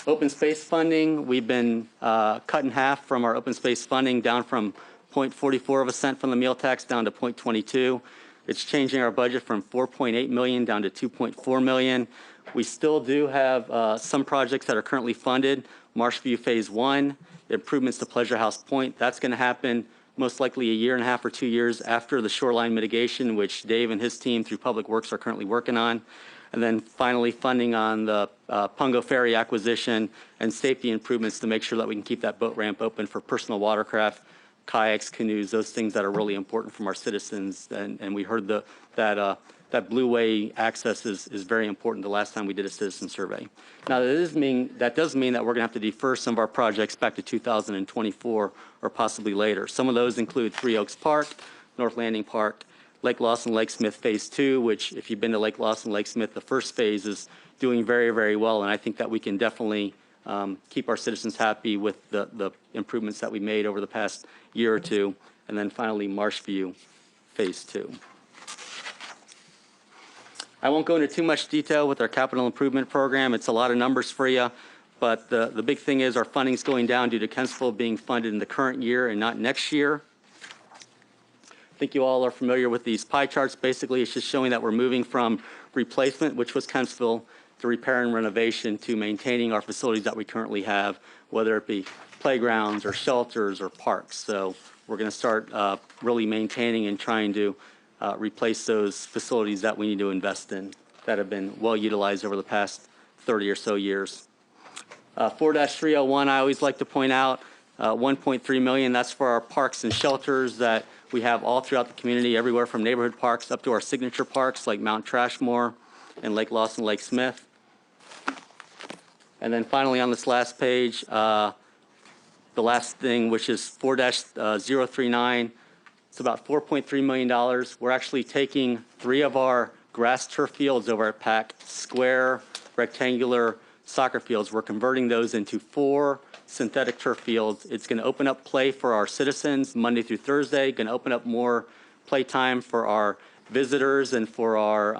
Open space funding, we've been cut in half from our open space funding, down from 0.44 of a cent from the meal tax down to 0.22. It's changing our budget from 4.8 million down to 2.4 million. We still do have some projects that are currently funded. Marshview Phase 1, improvements to Pleasure House Point. That's going to happen most likely a year and a half or 2 years after the shoreline mitigation, which Dave and his team through Public Works are currently working on. And then finally, funding on the Pungo Ferry acquisition and safety improvements to make sure that we can keep that boat ramp open for personal watercraft, kayaks, canoes, those things that are really important from our citizens. And we heard that Blue Way access is very important the last time we did a citizen survey. Now, that does mean that we're going to have to defer some of our projects back to 2024 or possibly later. Some of those include Three Oaks Park, North Landing Park, Lake Lawson, Lake Smith Phase 2, which if you've been to Lake Lawson, Lake Smith, the first phase is doing very, very well, and I think that we can definitely keep our citizens happy with the improvements that we made over the past year or two. And then finally, Marshview Phase 2. I won't go into too much detail with our capital improvement program. It's a lot of numbers for you, but the big thing is our funding is going down due to Kempsville being funded in the current year and not next year. I think you all are familiar with these pie charts. Basically, it's just showing that we're moving from replacement, which was Kempsville, to repair and renovation, to maintaining our facilities that we currently have, whether it be playgrounds or shelters or parks. So we're going to start really maintaining and trying to replace those facilities that we need to invest in that have been well utilized over the past 30 or so years. 4-301, I always like to point out, 1.3 million, that's for our parks and shelters that we have all throughout the community, everywhere from neighborhood parks up to our signature parks like Mount Trashmore and Lake Lawson, Lake Smith. And then finally on this last page, the last thing, which is 4-039, it's about $4.3 million. We're actually taking 3 of our grass turf fields over at PAC, square, rectangular soccer fields. We're converting those into 4 synthetic turf fields. It's going to open up play for our citizens Monday through Thursday, going to open up more play time for our visitors and for our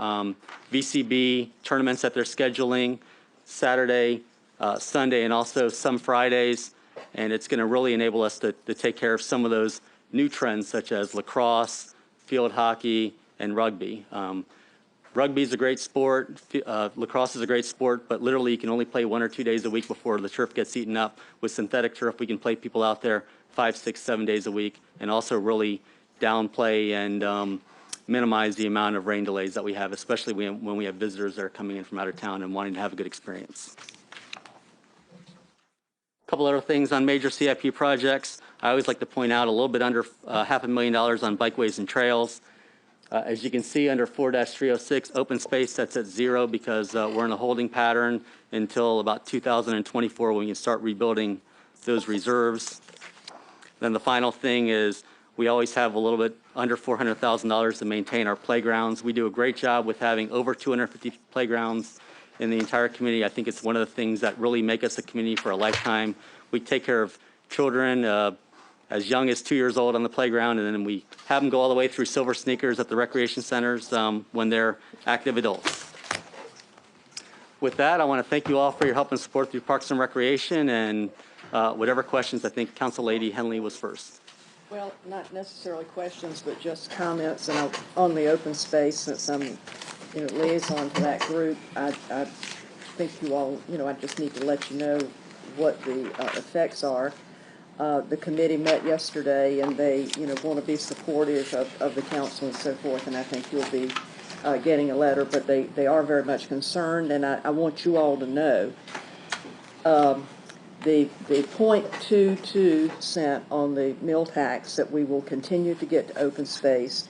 VCB tournaments that they're scheduling Saturday, Sunday, and also some Fridays. And it's going to really enable us to take care of some of those new trends such as lacrosse, field hockey, and rugby. Rugby is a great sport. Lacrosse is a great sport, but literally you can only play 1 or 2 days a week before the turf gets eaten up. With synthetic turf, we can play people out there 5, 6, 7 days a week and also really downplay and minimize the amount of rain delays that we have, especially when we have visitors that are coming in from out of town and wanting to have a good experience. couple other things on major CIP projects. I always like to point out a little bit under $500,000 on bikeways and trails. As you can see, under 4-306, open space, that's at 0 because we're in a holding pattern until about 2024 when we can start rebuilding those reserves. Then the final thing is we always have a little bit under $400,000 to maintain our playgrounds. We do a great job with having over 250 playgrounds in the entire community. I think it's one of the things that really make us a community for a lifetime. We take care of children as young as 2 years old on the playground, and then we have them go all the way through silver sneakers at the recreation centers when they're active adults. With that, I want to thank you all for your help and support through Parks and Recreation, and whatever questions, I think Council Lady Henley was first. Well, not necessarily questions, but just comments, and on the open space, since I'm, liaison to that group, I think you all, I just need to let you know what the effects are. The committee met yesterday, and they, want to be supportive of the council and so forth, and I think you'll be getting a letter, but they are very much concerned, and I want you all to know the 0.22 cent on the meal tax that we will continue to get to open space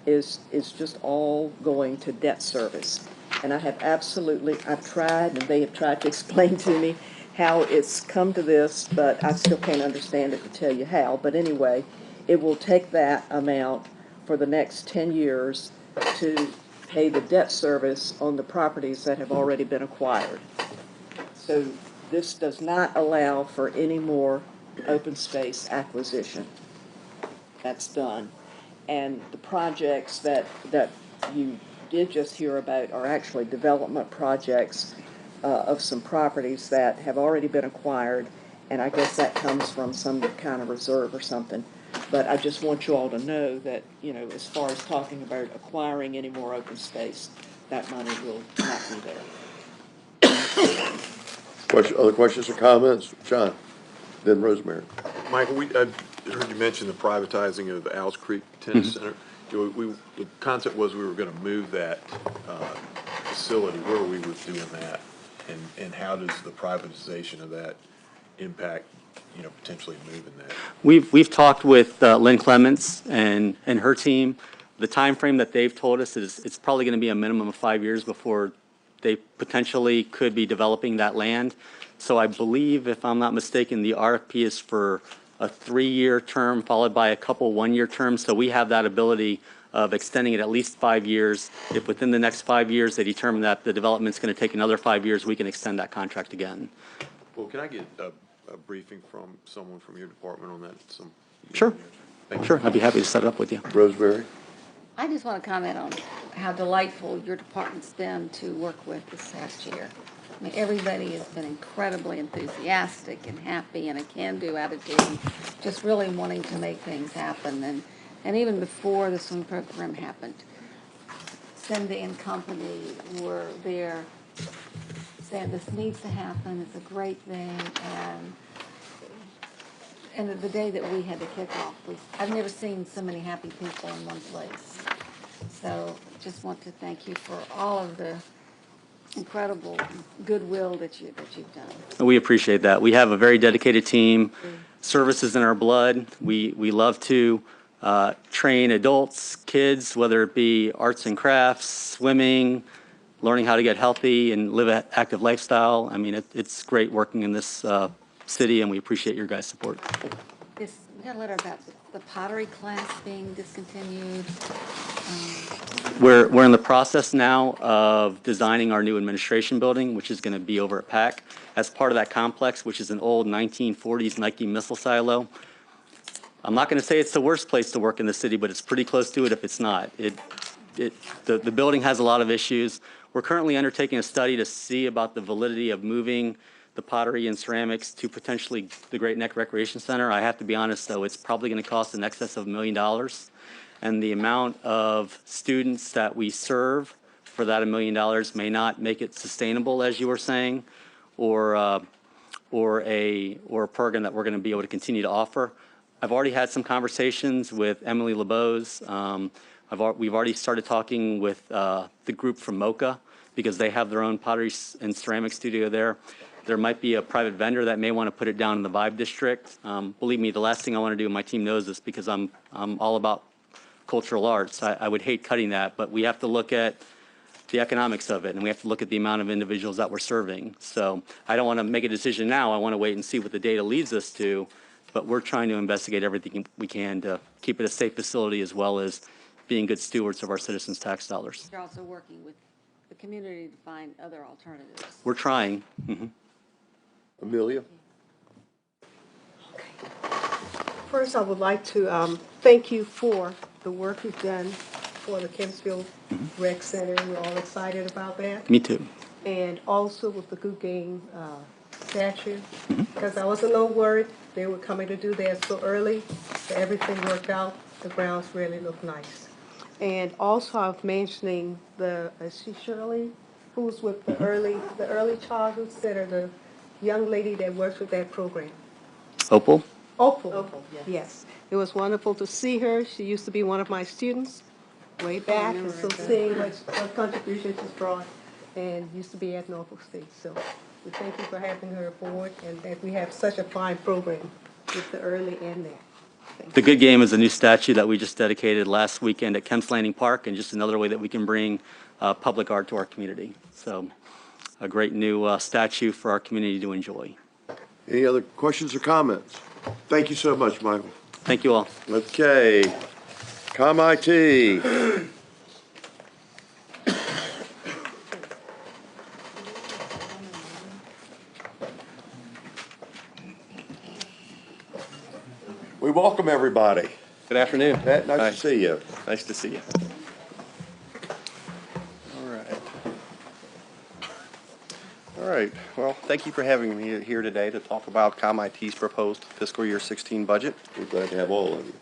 is just all going to debt service. And I've tried, and they have tried to explain to me how it's come to this, but I still can't understand it to tell you how. But anyway, it will take that amount for the next 10 years to pay the debt service on the properties that have already been acquired. So this does not allow for any more open space acquisition. That's done. And the projects that you did just hear about are actually development projects of some properties that have already been acquired, and I guess that comes from some kind of reserve or something. But I just want you all to know that, as far as talking about acquiring any more open space, that money will not be there. Other questions or comments? John, then Rosemary. Michael, I heard you mention the privatizing of the Owls Creek Tennis Center. The concept was we were going to move that facility. Where we were doing that, and how does the privatization of that impact, potentially moving that? We've talked with Lynn Clements and her team. The time frame that they've told us is it's probably going to be a minimum of 5 years before they potentially could be developing that land. So I believe, if I'm not mistaken, the RFP is for a 3-year term followed by a couple 1-year terms. So we have that ability of extending it at least 5 years. If within the next 5 years they determine that the development's going to take another 5 years, we can extend that contract again. Well, can I get a briefing from someone from your department on that? Sure. Thank you. Sure, I'd be happy to set it up with you. Rosemary? I just want to comment on how delightful your department's been to work with this past year. I mean, everybody has been incredibly enthusiastic and happy and a can-do attitude, and just really wanting to make things happen. And even before the swim program happened, Cindy and company were there saying this needs to happen, it's a great thing, and the day that we had the kickoff, I've never seen so many happy people in one place. So just want to thank you for all of the incredible goodwill that you've done. We appreciate that. We have a very dedicated team. Service is in our blood. We love to train adults, kids, whether it be arts and crafts, swimming, learning how to get healthy and live an active lifestyle. I mean, it's great working in this city, and we appreciate your guys' support. We got a letter about the pottery class being discontinued. We're in the process now of designing our new administration building, which is going to be over at PAC, as part of that complex, which is an old 1940s Nike missile silo. I'm not going to say it's the worst place to work in the city, but it's pretty close to it if it's not. The building has a lot of issues. We're currently undertaking a study to see about the validity of moving the pottery and ceramics to potentially the Great Neck Recreation Center. I have to be honest, though, it's probably going to cost in excess of $1 million. And the amount of students that we serve for that $1 million may not make it sustainable, as you were saying, or a program that we're going to be able to continue to offer. I've already had some conversations with Emily LeBeau's. We've already started talking with the group from MoCA because they have their own pottery and ceramic studio there. There might be a private vendor that may want to put it down in the Vibe District. Believe me, the last thing I want to do, and my team knows this because I'm all about cultural arts. I would hate cutting that, but we have to look at the economics of it, and we have to look at the amount of individuals that we're serving. So I don't want to make a decision now. I want to wait and see what the data leads us to, but we're trying to investigate everything we can to keep it a safe facility as well as being good stewards of our citizens' tax dollars. You're also working with the community to find other alternatives. We're trying. Amelia? First, I would like to thank you for the work you've done for the Kempsville Rec Center. We're all excited about that. Me too. And also with the Good Game statue, because I was a little worried they were coming to do that so early, but everything worked out. The grounds really look nice. And also, I was mentioning is she Shirley, who's with the early childhood center, the young lady that works with that program. Opal? Opal, yes. It was wonderful to see her. She used to be one of my students way back, and so seeing what contribution she's brought, and used to be at Norfolk State. So we thank you for having her aboard, and that we have such a fine program with the early and there. The Good Game is a new statue that we just dedicated last weekend at Kemp's Landing Park, and just another way that we can bring public art to our community. So a great new statue for our community to enjoy. Any other questions or comments? Thank you so much, Michael. Thank you all. Okay. ComIT. We welcome everybody. Good afternoon. Pat, nice Hi. to see you. Nice to see you. All right. All right. Well, thank you for having me here today to talk about ComIT's proposed fiscal year 16 budget. We're glad to have all of you.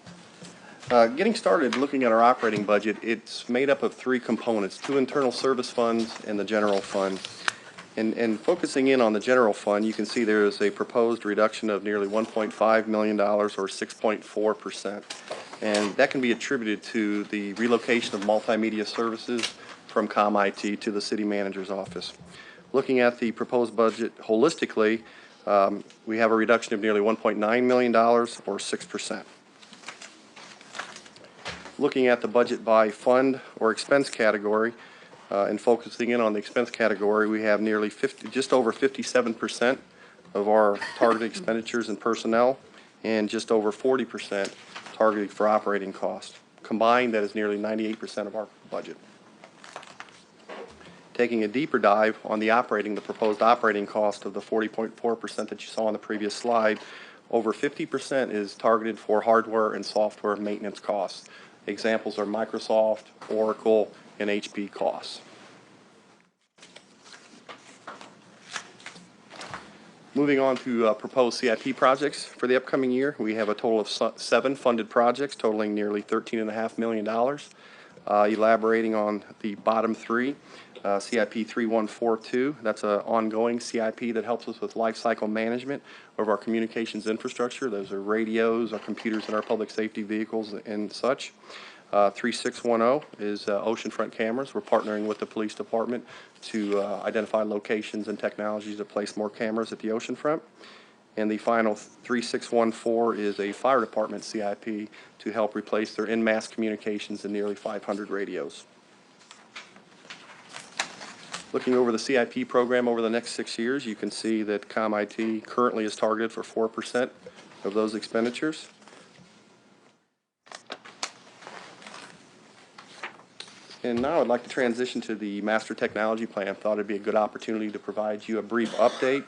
Getting started, looking at our operating budget, it's made up of three components: 2 internal service funds and the general fund. And focusing in on the general fund, you can see there is a proposed reduction of nearly $1.5 million, or 6.4%. And that can be attributed to the relocation of multimedia services from ComIT to the city manager's office. Looking at the proposed budget holistically, we have a reduction of nearly $1.9 million, or 6%. Looking at the budget by fund or expense category, and focusing in on the expense category, we have nearly just over 57% of our targeted expenditures in personnel, and just over 40% targeted for operating costs. Combined, that is nearly 98% of our budget. Taking a deeper dive on the proposed operating cost of the 40.4% that you saw on the previous slide, over 50% is targeted for hardware and software maintenance costs. Examples are Microsoft, Oracle, and HP costs. Moving on to proposed CIP projects for the upcoming year, we have a total of 7 funded projects totaling nearly $13.5 million. Elaborating on the bottom 3, CIP 3142, that's an ongoing CIP that helps us with lifecycle management of our communications infrastructure. Those are radios, our computers in our public safety vehicles and such. 3610 is oceanfront cameras. We're partnering with the police department to identify locations and technologies to place more cameras at the oceanfront. And the final 3614 is a fire department CIP to help replace their in-mass communications in nearly 500 radios. Looking over the CIP program over the next 6 years, you can see that ComIT currently is targeted for 4% of those expenditures. And now I'd like to transition to the Master Technology Plan. Thought it'd be a good opportunity to provide you a brief update.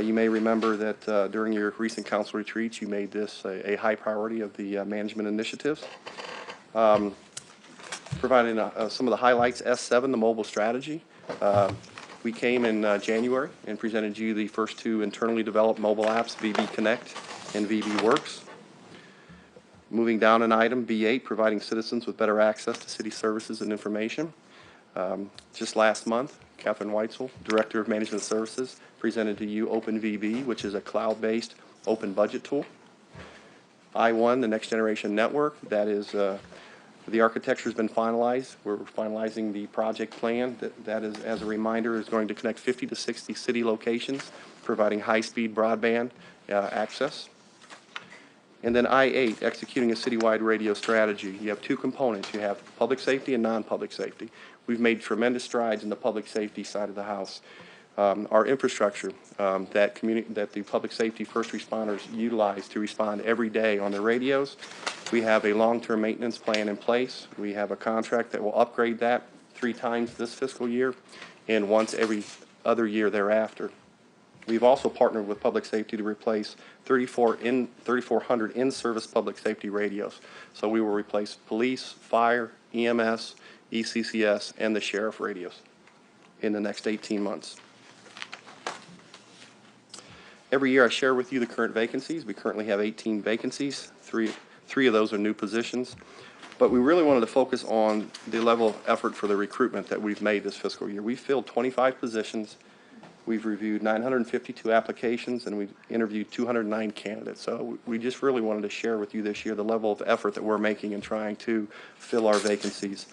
You may remember that during your recent council retreats, you made this a high priority of the management initiatives. Providing some of the highlights, S7, the mobile strategy. We came in January and presented you the first 2 internally developed mobile apps, VB Connect and VB Works. Moving down an item, B8, providing citizens with better access to city services and information. Just last month, Catherine Weitzel, Director of Management Services, presented to you OpenVB, which is a cloud-based open budget tool. I1, the Next Generation Network, that is The architecture's been finalized. We're finalizing the project plan. That is, as a reminder, is going to connect 50 to 60 city locations, providing high-speed broadband access. And then I-8, executing a citywide radio strategy. You have two components. You have public safety and non-public safety. We've made tremendous strides in the public safety side of the house. Our infrastructure that the public safety first responders utilize to respond every day on their radios, we have a long-term maintenance plan in place. We have a contract that will upgrade that 3 times this fiscal year and once every other year thereafter. We've also partnered with public safety to replace 3,400 in-service public safety radios. So we will replace police, fire, EMS, ECCS, and the sheriff radios in the next 18 months. Every year I share with you the current vacancies. We currently have 18 vacancies. Three of those are new positions. But we really wanted to focus on the level of effort for the recruitment that we've made this fiscal year. We've filled 25 positions. We've reviewed 952 applications, and we've interviewed 209 candidates. So we just really wanted to share with you this year the level of effort that we're making in trying to fill our vacancies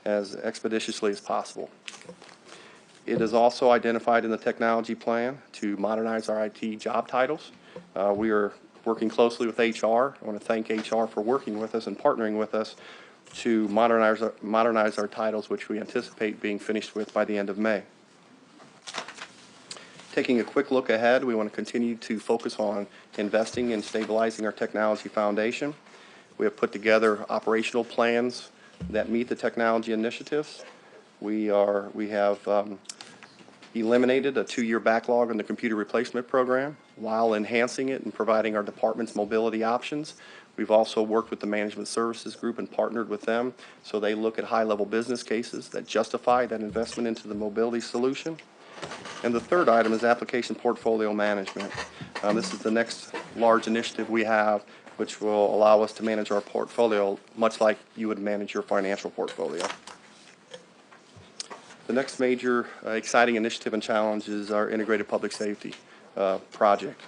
as expeditiously as possible. It is also identified in the technology plan to modernize our IT job titles. We are working closely with HR. I want to thank HR for working with us and partnering with us to modernize our titles, which we anticipate being finished with by the end of May. Taking a quick look ahead, we want to continue to focus on investing and stabilizing our technology foundation. We have put together operational plans that meet the technology initiatives. We have eliminated a 2-year backlog in the computer replacement program while enhancing it and providing our department's mobility options. We've also worked with the management services group and partnered with them so they look at high-level business cases that justify that investment into the mobility solution. And the third item is application portfolio management. This is the next large initiative we have, which will allow us to manage our portfolio much like you would manage your financial portfolio. The next major exciting initiative and challenge is our integrated public safety project.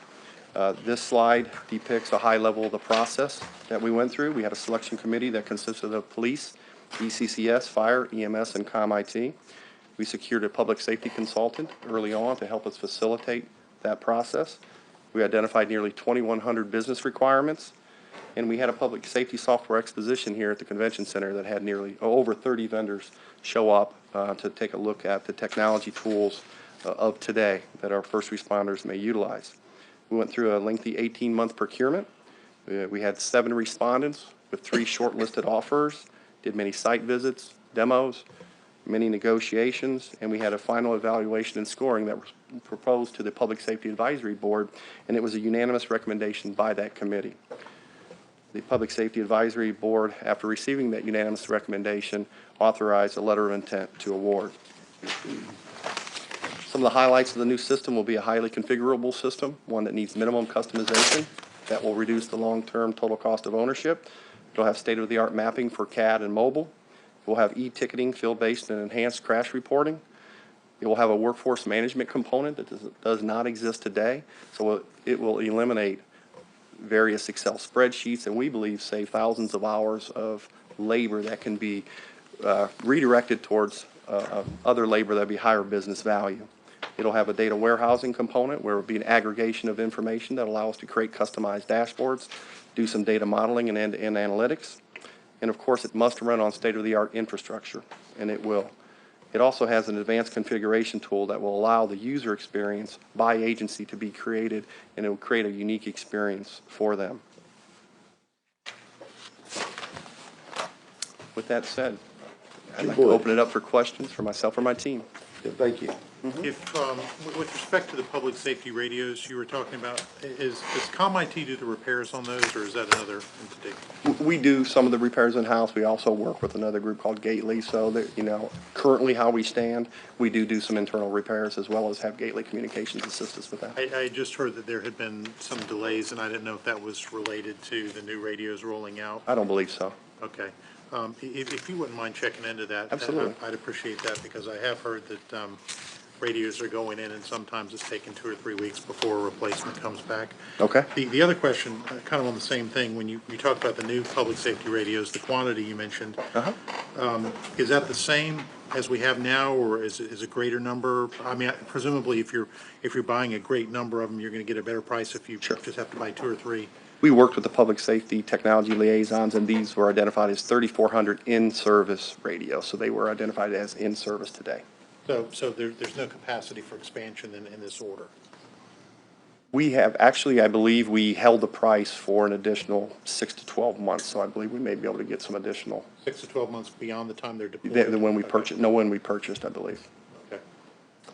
This slide depicts a high level of the process that we went through. We had a selection committee that consisted of police, ECCS, fire, EMS, and ComIT. We secured a public safety consultant early on to help us facilitate that process. We identified nearly 2,100 business requirements, and we had a public safety software exposition here at the convention center that had over 30 vendors show up to take a look at the technology tools of today that our first responders may utilize. We went through a lengthy 18-month procurement. We had 7 respondents with 3 shortlisted offers, did many site visits, demos, many negotiations, and we had a final evaluation and scoring that was proposed to the Public Safety Advisory Board, and it was a unanimous recommendation by that committee. The Public Safety Advisory Board, after receiving that unanimous recommendation, authorized a letter of intent to award. Some of the highlights of the new system will be a highly configurable system, one that needs minimum customization. That will reduce the long-term total cost of ownership. It'll have state-of-the-art mapping for CAD and mobile. We'll have e-ticketing, field-based, and enhanced crash reporting. It will have a workforce management component that does not exist today, so it will eliminate various Excel spreadsheets, and we believe save thousands of hours of labor that can be redirected towards other labor that would be higher business value. It'll have a data warehousing component where it will be an aggregation of information that allows us to create customized dashboards, do some data modeling and end-to-end analytics. And of course, it must run on state-of-the-art infrastructure, and it will. It also has an advanced configuration tool that will allow the user experience by agency to be created, and it will create a unique experience for them. With that said, I'd like to open it up for questions for myself or my team. Yeah, thank you. If, with respect to the public safety radios you were talking about, does ComIT do the repairs on those, or is that another entity? We do some of the repairs in-house. We also work with another group called Gately, so that, currently how we stand, we do some internal repairs as well as have Gately Communications assist us with that. I just heard that there had been some delays, and I didn't know if that was related to the new radios rolling out. I don't believe so. Okay. If you wouldn't mind checking into that, Absolutely. I'd appreciate that, because I have heard that radios are going in, and sometimes it's taken 2 or 3 weeks before a replacement comes back. Okay. The other question, kind of on the same thing, when you talk about the new public safety radios, the quantity you mentioned, is that the same as we have now, or is a greater number? I mean, presumably, if you're buying a great number of them, you're going to get a better price if you just have to buy 2 or 3. We worked with the public safety technology liaisons, and these were identified as 3,400 in-service radios, so they were identified as in-service today. So there's no capacity for expansion in this order? We have, actually, I believe we held the price for an additional 6 to 12 months, so I believe we may be able to get some additional. 6 to 12 months beyond the time they're deployed? When we purchased, when we purchased, I believe. Okay.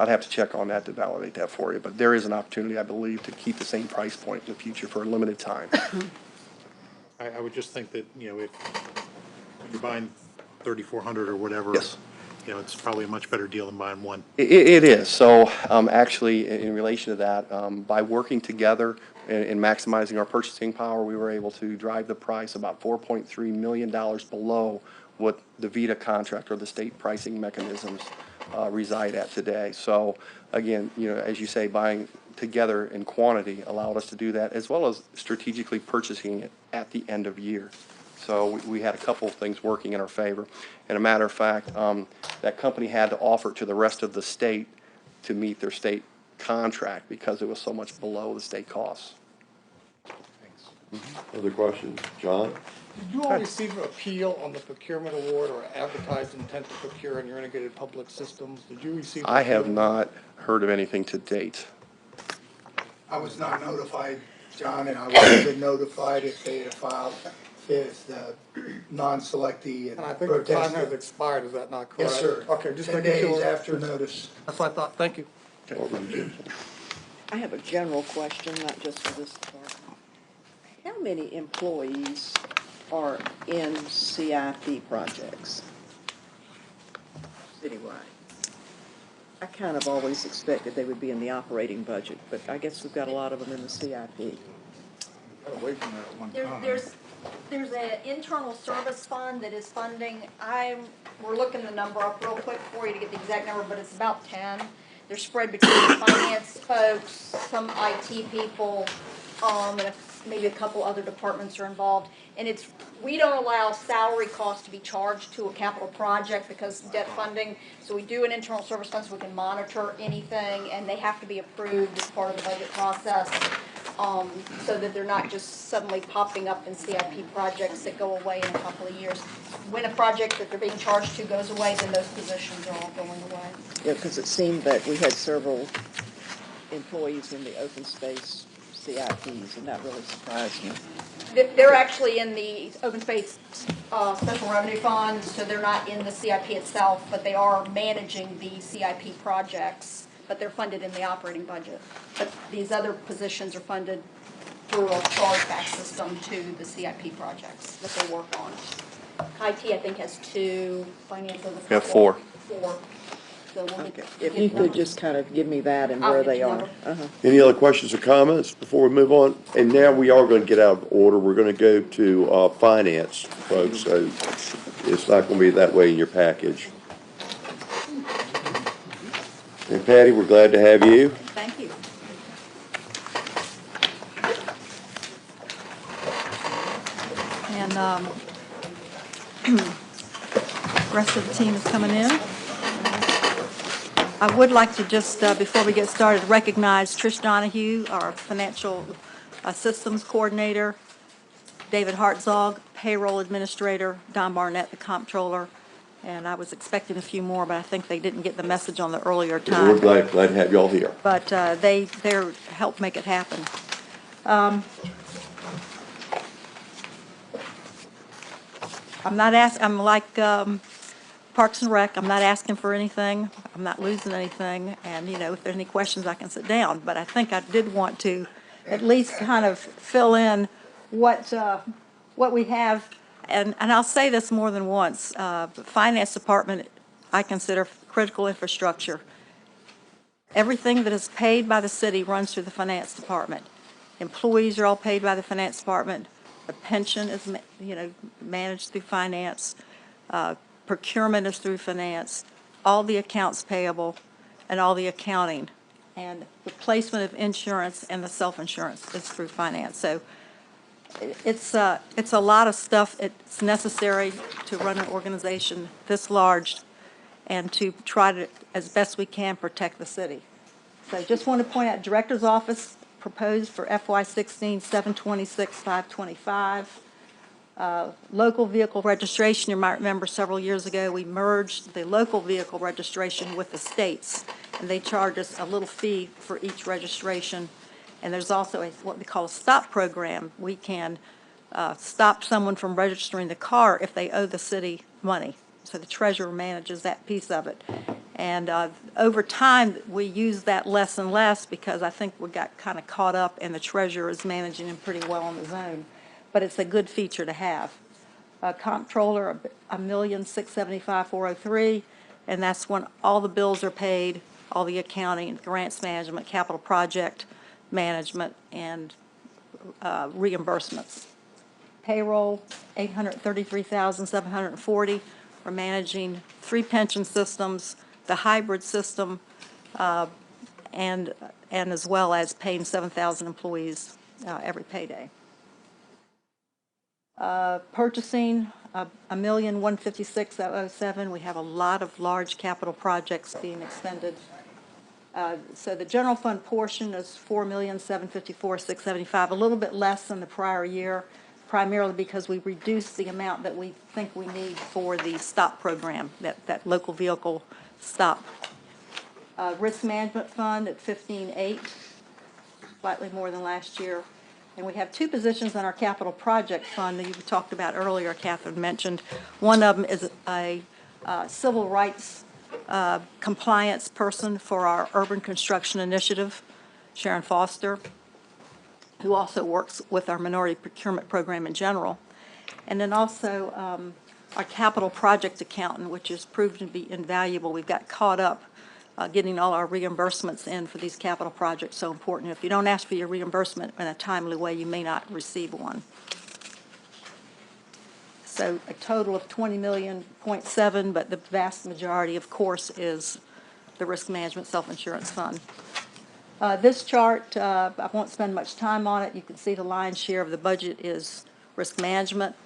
I'd have to check on that to validate that for you, but there is an opportunity, I believe, to keep the same price point in the future for a limited time. I would just think that, if you're buying 3,400 or whatever. Yes. It's probably a much better deal than buying one. It is. So actually, in relation to that, by working together and maximizing our purchasing power, we were able to drive the price about $4.3 million below what the VITA contract or the state pricing mechanisms reside at today. So again, as you say, buying together in quantity allowed us to do that, as well as strategically purchasing it at the end of year. So we had a couple of things working in our favor. And a matter of fact, that company had to offer it to the rest of the state to meet their state contract because it was so much below the state costs. Other questions? John? Did you all receive an appeal on the procurement award or advertised intent to procure in your integrated public systems? Did you receive? I have not heard of anything to date. I was not notified, John, and I would have been notified if they had filed, if the non-selectee And I think the time has protested. expired, is that not correct? Yes, sir. Okay, just 10 making days sure. after notice. That's what I thought, thank you. I have a general question, not just for this department. How many employees are in CIP projects citywide? I kind of always expected they would be in the operating budget, but I guess we've got a lot of them in the CIP. Away from that at one time. There's an internal service fund that is funding, we're looking the number up real quick for you to get the exact number, but it's about 10. They're spread between finance folks, some IT people, and maybe a couple other departments are involved. And we don't allow salary costs to be charged to a capital project because debt funding. So we do an internal service fund so we can monitor anything, and they have to be approved as part of the budget process. So that they're not just suddenly popping up in CIP projects that go away in a couple of years. When a project that they're being charged to goes away, then those positions are all going away. Yeah, because it seemed that we had several employees in the open space CIPs, and that really surprised me. They're actually in the open space special revenue fund, so they're not in the CIP itself, but they are managing the CIP projects, but they're funded in the operating budget. But these other positions are funded through a chargeback system to the CIP projects that they work on. IT, I think, has 2, finance has a couple. We have 4. 4. So we'll Okay. If you could just kind of give me that and where they are. Any other questions or comments before we move on? And now we are going to get out of order. We're going to go to finance, folks, so it's not going to be that way in your package. And Patty, we're glad to have you. Thank you. And rest of the team is coming in. I would like to just, before we get started, recognize Trish Donahue, our financial systems coordinator, David Hartzog, payroll administrator, Don Barnett, the comptroller, and I was expecting a few more, but I think they didn't get the message on the earlier time. We're glad to have y'all here. But they're helped make it happen. I'm like Parks and Rec, I'm not asking for anything, I'm not losing anything, and, if there's any questions, I can sit down. But I think I did want to at least kind of fill in what we have, and I'll say this more than once. The Finance Department, I consider critical infrastructure. Everything that is paid by the city runs through the Finance Department. Employees are all paid by the Finance Department. The pension is, managed through finance. Procurement is through finance. All the accounts payable. and all the accounting. And the placement of insurance and the self-insurance is through finance. So it's a lot of stuff. It's necessary to run an organization this large and to try to, as best we can, protect the city. So just want to point out, Director's Office proposed for FY16, 726, 525. Local vehicle registration, you might remember several years ago, we merged the local vehicle registration with the states, and they charge us a little fee for each registration. And there's also what we call a stop program. We can stop someone from registering the car if they owe the city money. So the treasurer manages that piece of it. And over time, we use that less and less because I think we got kind of caught up, and the treasurer is managing them pretty well on his own. But it's a good feature to have. Comptroller, $1,675,403, and that's when all the bills are paid, all the accounting, grants management, capital project management, and reimbursements. Payroll, $833,740. We're managing 3 pension systems, the hybrid system, and as well as paying 7,000 employees every payday. Purchasing, $1,156,007. We have a lot of large capital projects being expended. So the general fund portion is $4,754,675, a little bit less than the prior year, primarily because we reduced the amount that we think we need for the stop program, that local vehicle stop. Risk management fund at $15,800, slightly more than last year. And we have 2 positions in our capital project fund that you talked about earlier, Catherine mentioned. One of them is a civil rights compliance person for our urban construction initiative, Sharon Foster, who also works with our minority procurement program in general. And then also our capital project accountant, which has proved to be invaluable. We've got caught up getting all our reimbursements in for these capital projects so important. If you don't ask for your reimbursement in a timely way, you may not receive one. So a total of $20.7 million, but the vast majority, of course, is the risk management self-insurance fund. This chart, I won't spend much time on it. You can see the lion's share of the budget is risk management,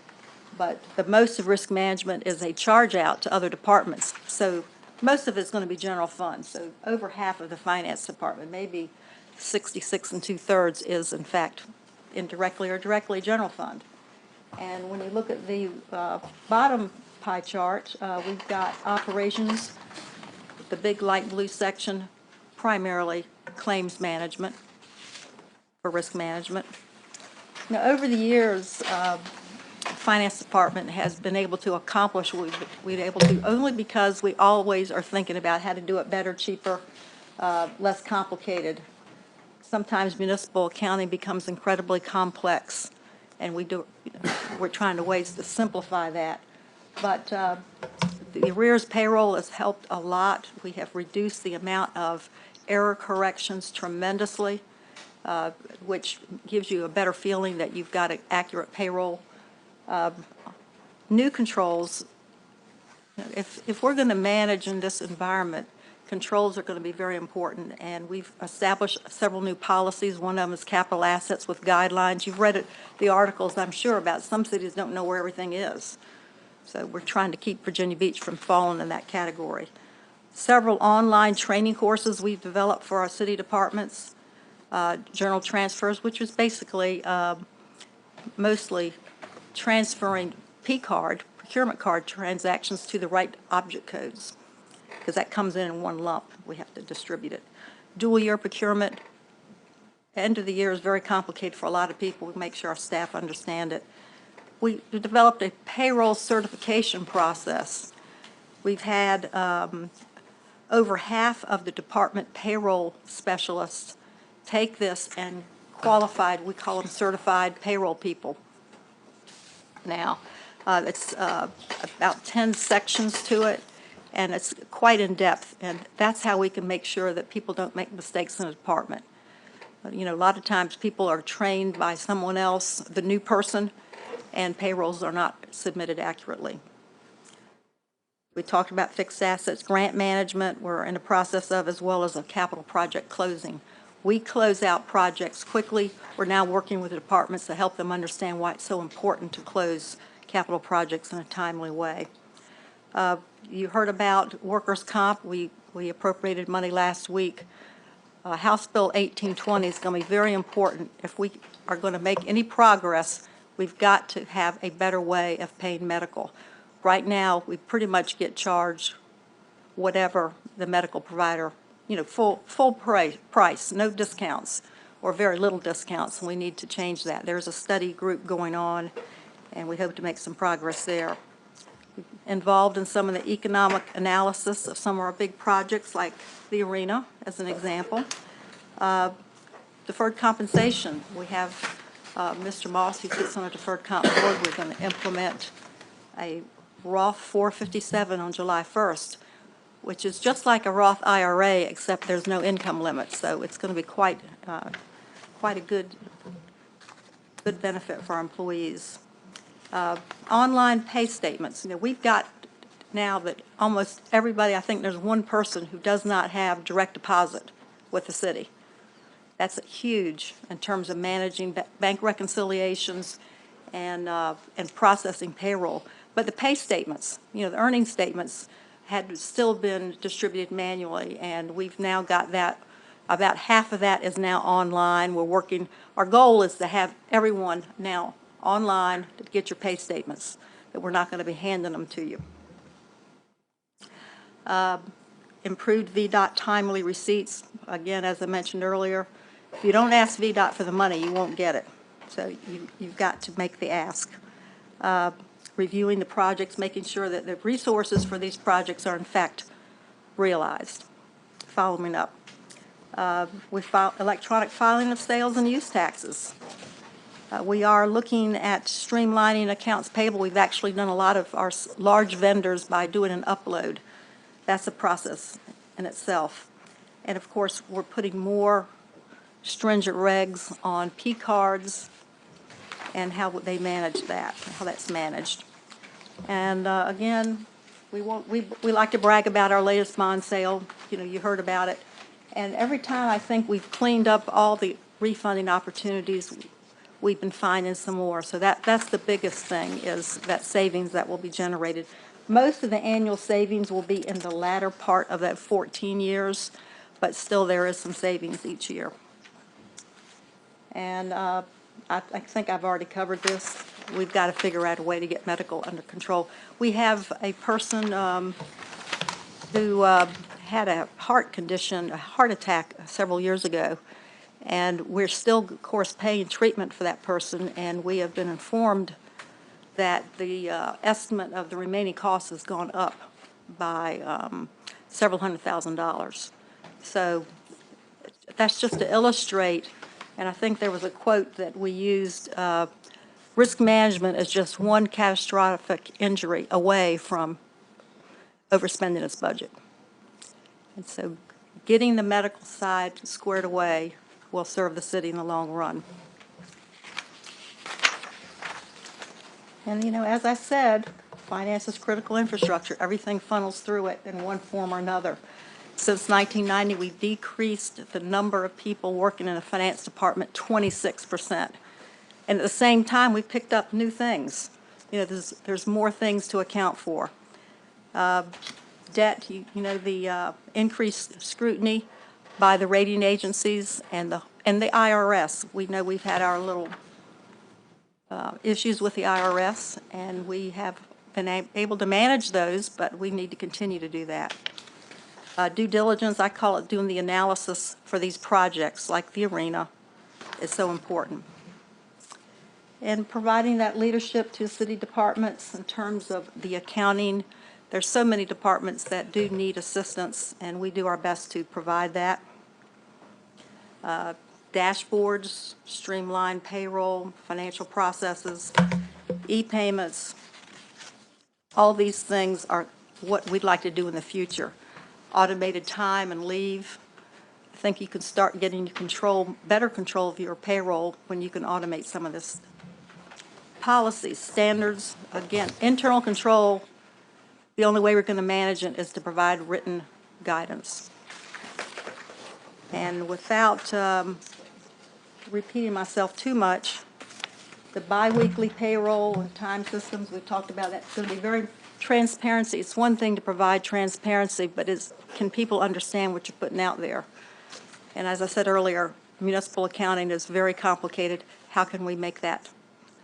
but the most of risk management is a charge out to other departments. So most of it's going to be general fund. So over half of the finance department, maybe 66 2/3, is in fact indirectly or directly general fund. And when you look at the bottom pie chart, we've got operations, the big light blue section, primarily claims management for risk management. Now, over the years, finance department has been able to accomplish what we've been able to only because we always are thinking about how to do it better, cheaper, less complicated. Sometimes municipal accounting becomes incredibly complex, and we're trying to ways to simplify that. But the arrears payroll has helped a lot. We have reduced the amount of error corrections tremendously, which gives you a better feeling that you've got an accurate payroll. New controls, if we're going to manage in this environment, controls are going to be very important, and we've established several new policies. One of them is capital assets with guidelines. You've read the articles, I'm sure, about some cities don't know where everything is. So we're trying to keep Virginia Beach from falling in that category. Several online training courses we've developed for our city departments, journal transfers, which is basically mostly transferring P-card, procurement card transactions to the right object codes, because that comes in one lump. We have to distribute it. Dual year procurement, end of the year is very complicated for a lot of people. We make sure our staff understand it. We developed a payroll certification process. We've had over half of the department payroll specialists take this and qualified, we call them certified payroll people now. It's about 10 sections to it, and it's quite in-depth, and that's how we can make sure that people don't make mistakes in the department. You know, a lot of times people are trained by someone else, the new person, and payrolls are not submitted accurately. We talked about fixed assets, grant management, we're in the process of, as well as a capital project closing. We close out projects quickly. We're now working with the departments to help them understand why it's so important to close capital projects in a timely way. You heard about workers' comp. We appropriated money last week. House Bill 1820 is going to be very important. If we are going to make any progress, we've got to have a better way of paying medical. Right now, we pretty much get charged whatever the medical provider, full price, no discounts or very little discounts, and we need to change that. There's a study group going on, and we hope to make some progress there. Involved in some of the economic analysis of some of our big projects, like the arena, as an example. Deferred compensation. We have Mr. Moss, who sits on a deferred comp board. We're going to implement a Roth 457 on July 1st, which is just like a Roth IRA, except there's no income limit. So it's going to be quite a good benefit for our employees. Online pay statements. We've got now that almost everybody, I think there's one person who does not have direct deposit with the city. That's huge in terms of managing bank reconciliations and processing payroll. But the pay statements, the earnings statements had still been distributed manually, and we've now got that. About half of that is now online. We're working, our goal is to have everyone now online to get your pay statements, that we're not going to be handing them to you. Improved VDOT timely receipts. Again, as I mentioned earlier, if you don't ask VDOT for the money, you won't get it. So you've got to make the ask. Reviewing the projects, making sure that the resources for these projects are in fact realized. Following up. We file electronic filing of sales and use taxes. We are looking at streamlining accounts payable. We've actually done a lot of our large vendors by doing an upload. That's a process in itself. And of course, we're putting more stringent regs on P cards and how they manage that, how that's managed. And again, we like to brag about our latest bond sale. You heard about it. And every time I think we've cleaned up all the refunding opportunities, we've been finding some more. So that's the biggest thing, is that savings that will be generated. Most of the annual savings will be in the latter part of that 14 years, but still there is some savings each year. And I think I've already covered this. We've got to figure out a way to get medical under control. We have a person who had a heart condition, a heart attack several years ago, and we're still, of course, paying treatment for that person, and we have been informed that the estimate of the remaining costs has gone up by several $100,000. So that's just to illustrate, and I think there was a quote that we used, risk management is just one catastrophic injury away from overspending its budget. And so getting the medical side squared away will serve the city in the long run. And, as I said, finance is critical infrastructure. Everything funnels through it in one form or another. Since 1990, we've decreased the number of people working in the finance department 26%. And at the same time, we've picked up new things. There's more things to account for. Debt, the increased scrutiny by the rating agencies and the IRS. We know we've had our little issues with the IRS, and we have been able to manage those, but we need to continue to do that. Due diligence, I call it doing the analysis for these projects, like the arena, is so important. And providing that leadership to city departments in terms of the accounting. There's so many departments that do need assistance, and we do our best to provide that. Dashboards, streamline payroll, financial processes, e-payments. All these things are what we'd like to do in the future. Automated time and leave. I think you can start getting better control of your payroll when you can automate some of this. Policies, standards, again, internal control the only way we're going to manage it is to provide written guidance. And without repeating myself too much, the biweekly payroll and time systems, we've talked about that. It's going to be very transparency. It's one thing to provide transparency, but can people understand what you're putting out there? And as I said earlier, municipal accounting is very complicated. How can we make that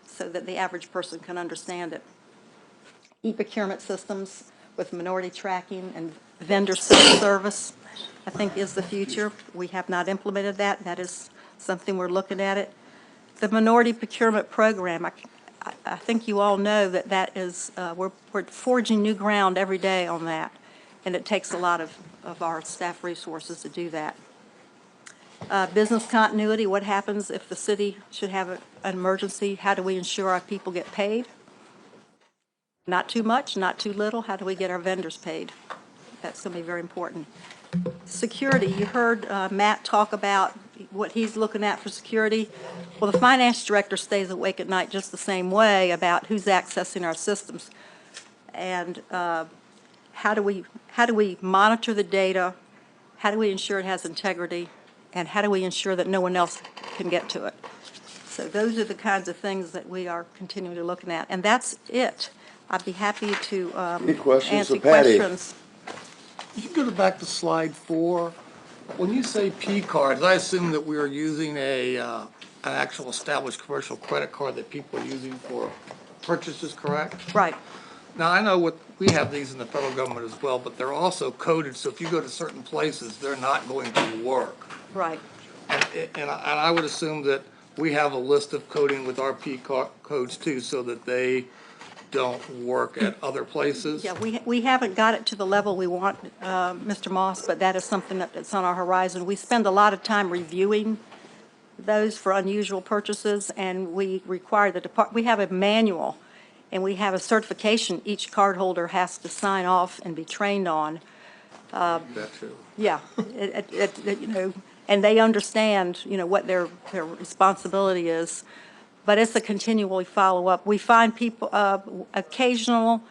so that the average person can understand it? E-procurement systems with minority tracking and vendor self-service, I think, is the future. We have not implemented that. That is something we're looking at it. The minority procurement program, I think you all know that is, we're forging new ground every day on that, and it takes a lot of our staff resources to do that. Business continuity, what happens if the city should have an emergency? How do we ensure our people get paid? Not too much, not too little. How do we get our vendors paid? That's going to be very important. Security, you heard Matt talk about what he's looking at for security. Well, the finance director stays awake at night just the same way about who's accessing our systems. And how do we monitor the data? How do we ensure it has integrity? And how do we ensure that no one else can get to it? So those are the kinds of things that we are continuing to looking at. And that's it. I'd be happy to Any questions answer of Patty? questions. You can go back to slide 4. When you say P cards, I assume that we are using an actual established commercial credit card that people are using for purchases, correct? Right. Now, I know we have these in the federal government as well, but they're also coded, so if you go to certain places, they're not going to work. Right. And I would assume that we have a list of coding with our P codes too, so that they don't work at other places. Yeah, we haven't got it to the level we want, Mr. Moss, but that is something that's on our horizon. We spend a lot of time reviewing those for unusual purchases, and we require we have a manual, and we have a certification each cardholder has to sign off and be trained on. That too. Yeah, and they understand, what their responsibility is. But it's a continually follow-up. We find people, occasional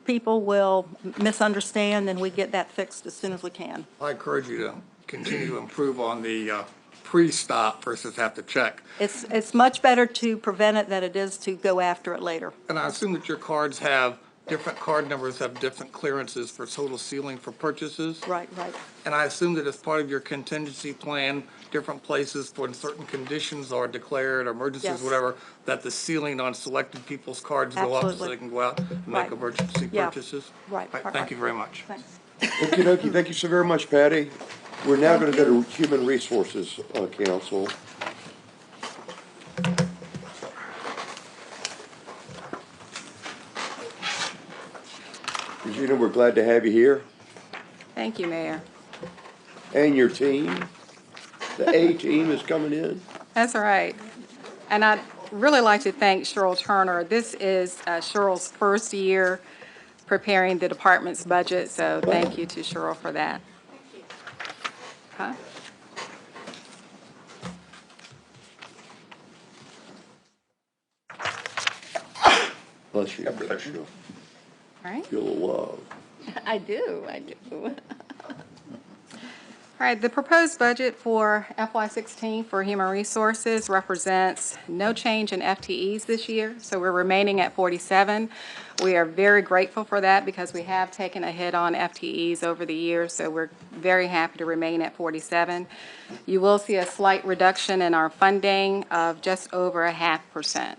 people will misunderstand, and we get that fixed as soon as we can. I encourage you to continue to improve on the pre-stop versus have to check. It's much better to prevent it than it is to go after it later. And I assume that your cards have, different card numbers have different clearances for total ceiling for purchases? Right. And I assume that as part of your contingency plan, different places for certain conditions are declared, emergencies, Yes. whatever, that the ceiling on selected people's cards go up so Absolutely. they can go out and make Right. emergency Yeah. purchases? Right. Thank you very much. Thanks. Okey dokey, thank you so very much, Patty. We're now going to go to Human Resources Council. Regina, we're glad to have you here, Thank you, Mayor. and your team. The A team is coming in. That's right. And I'd really like to thank Cheryl Turner. This is Cheryl's first year preparing the department's budget, so thank you to Cheryl for that. Huh? Bless you. Bless you. All right. Feel the love. I do. All right, the proposed budget for FY16 for Human Resources represents no change in FTEs this year, so we're remaining at 47. We are very grateful for that because we have taken a hit on FTEs over the years, so we're very happy to remain at 47. You will see a slight reduction in our funding of just over 0.5%.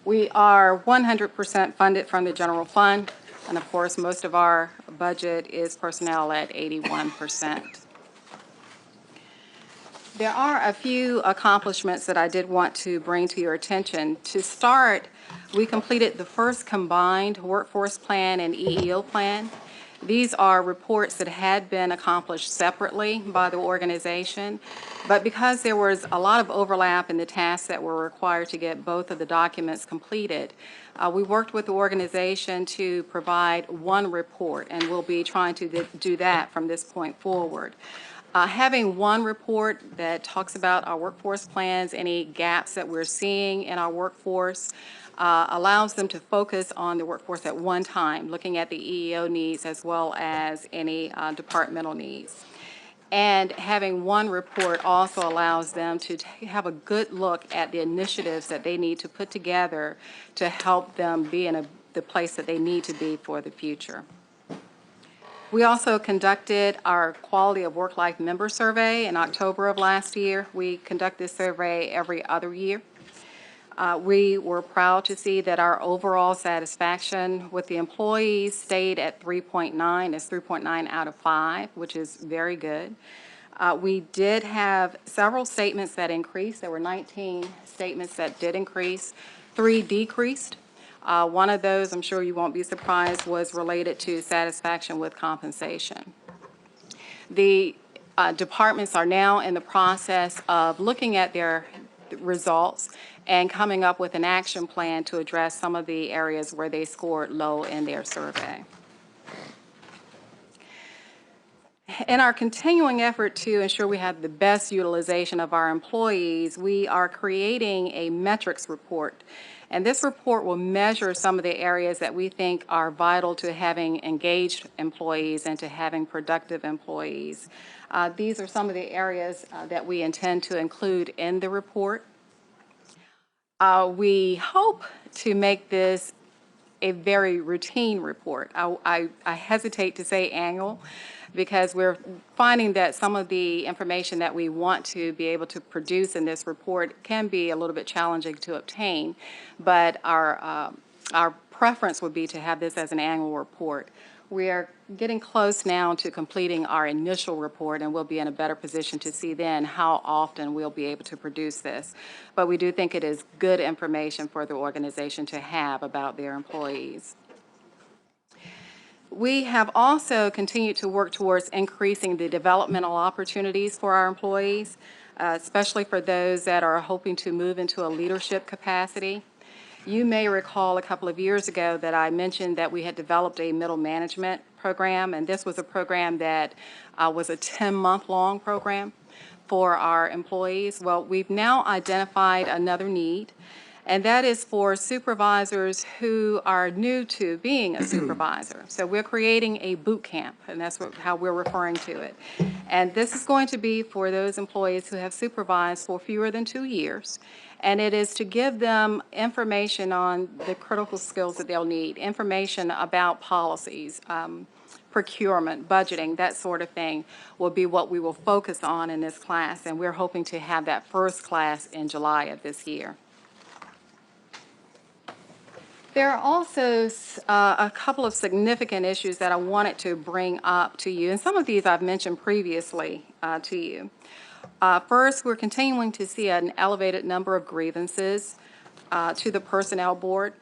We are 100% funded from the general fund, and of course, most of our budget is personnel at 81%. There are a few accomplishments that I did want to bring to your attention. To start, we completed the first combined workforce plan and EEO plan. These are reports that had been accomplished separately by the organization, but because there was a lot of overlap in the tasks that were required to get both of the documents completed, we worked with the organization to provide one report, and we'll be trying to do that from this point forward. Having one report that talks about our workforce plans, any gaps that we're seeing in our workforce, allows them to focus on the workforce at one time, looking at the EEO needs as well as any departmental needs. And having one report also allows them to have a good look at the initiatives that they need to put together to help them be in the place that they need to be for the future. We also conducted our Quality of Work-Life Member Survey in October of last year. We conduct this survey every other year. We were proud to see that our overall satisfaction with the employees stayed at 3.9. It's 3.9 out of 5, which is very good. We did have several statements that increased. There were 19 statements that did increase. 3 decreased. One of those, I'm sure you won't be surprised, was related to satisfaction with compensation. The departments are now in the process of looking at their results and coming up with an action plan to address some of the areas where they scored low in their survey. In our continuing effort to ensure we have the best utilization of our employees, we are creating a metrics report. And this report will measure some of the areas that we think are vital to having engaged employees and to having productive employees. These are some of the areas that we intend to include in the report. We hope to make this a very routine report. I hesitate to say annual because we're finding that some of the information that we want to be able to produce in this report can be a little bit challenging to obtain, but our preference would be to have this as an annual report. We are getting close now to completing our initial report, and we'll be in a better position to see then how often we'll be able to produce this. But we do think it is good information for the organization to have about their employees. We have also continued to work towards increasing the developmental opportunities for our employees, especially for those that are hoping to move into a leadership capacity. You may recall a couple of years ago that I mentioned that we had developed a middle management program, and this was a program that was a 10-month-long program for our employees. Well, we've now identified another need, and that is for supervisors who are new to being a supervisor. So we're creating a boot camp, and that's how we're referring to it. And this is going to be for those employees who have supervised for fewer than 2 years. And it is to give them information on the critical skills that they'll need, information about policies, procurement, budgeting, that sort of thing will be what we will focus on in this class. And we're hoping to have that first class in July of this year. There are also a couple of significant issues that I wanted to bring up to you, and some of these I've mentioned previously to you. First, we're continuing to see an elevated number of grievances to the Personnel Board.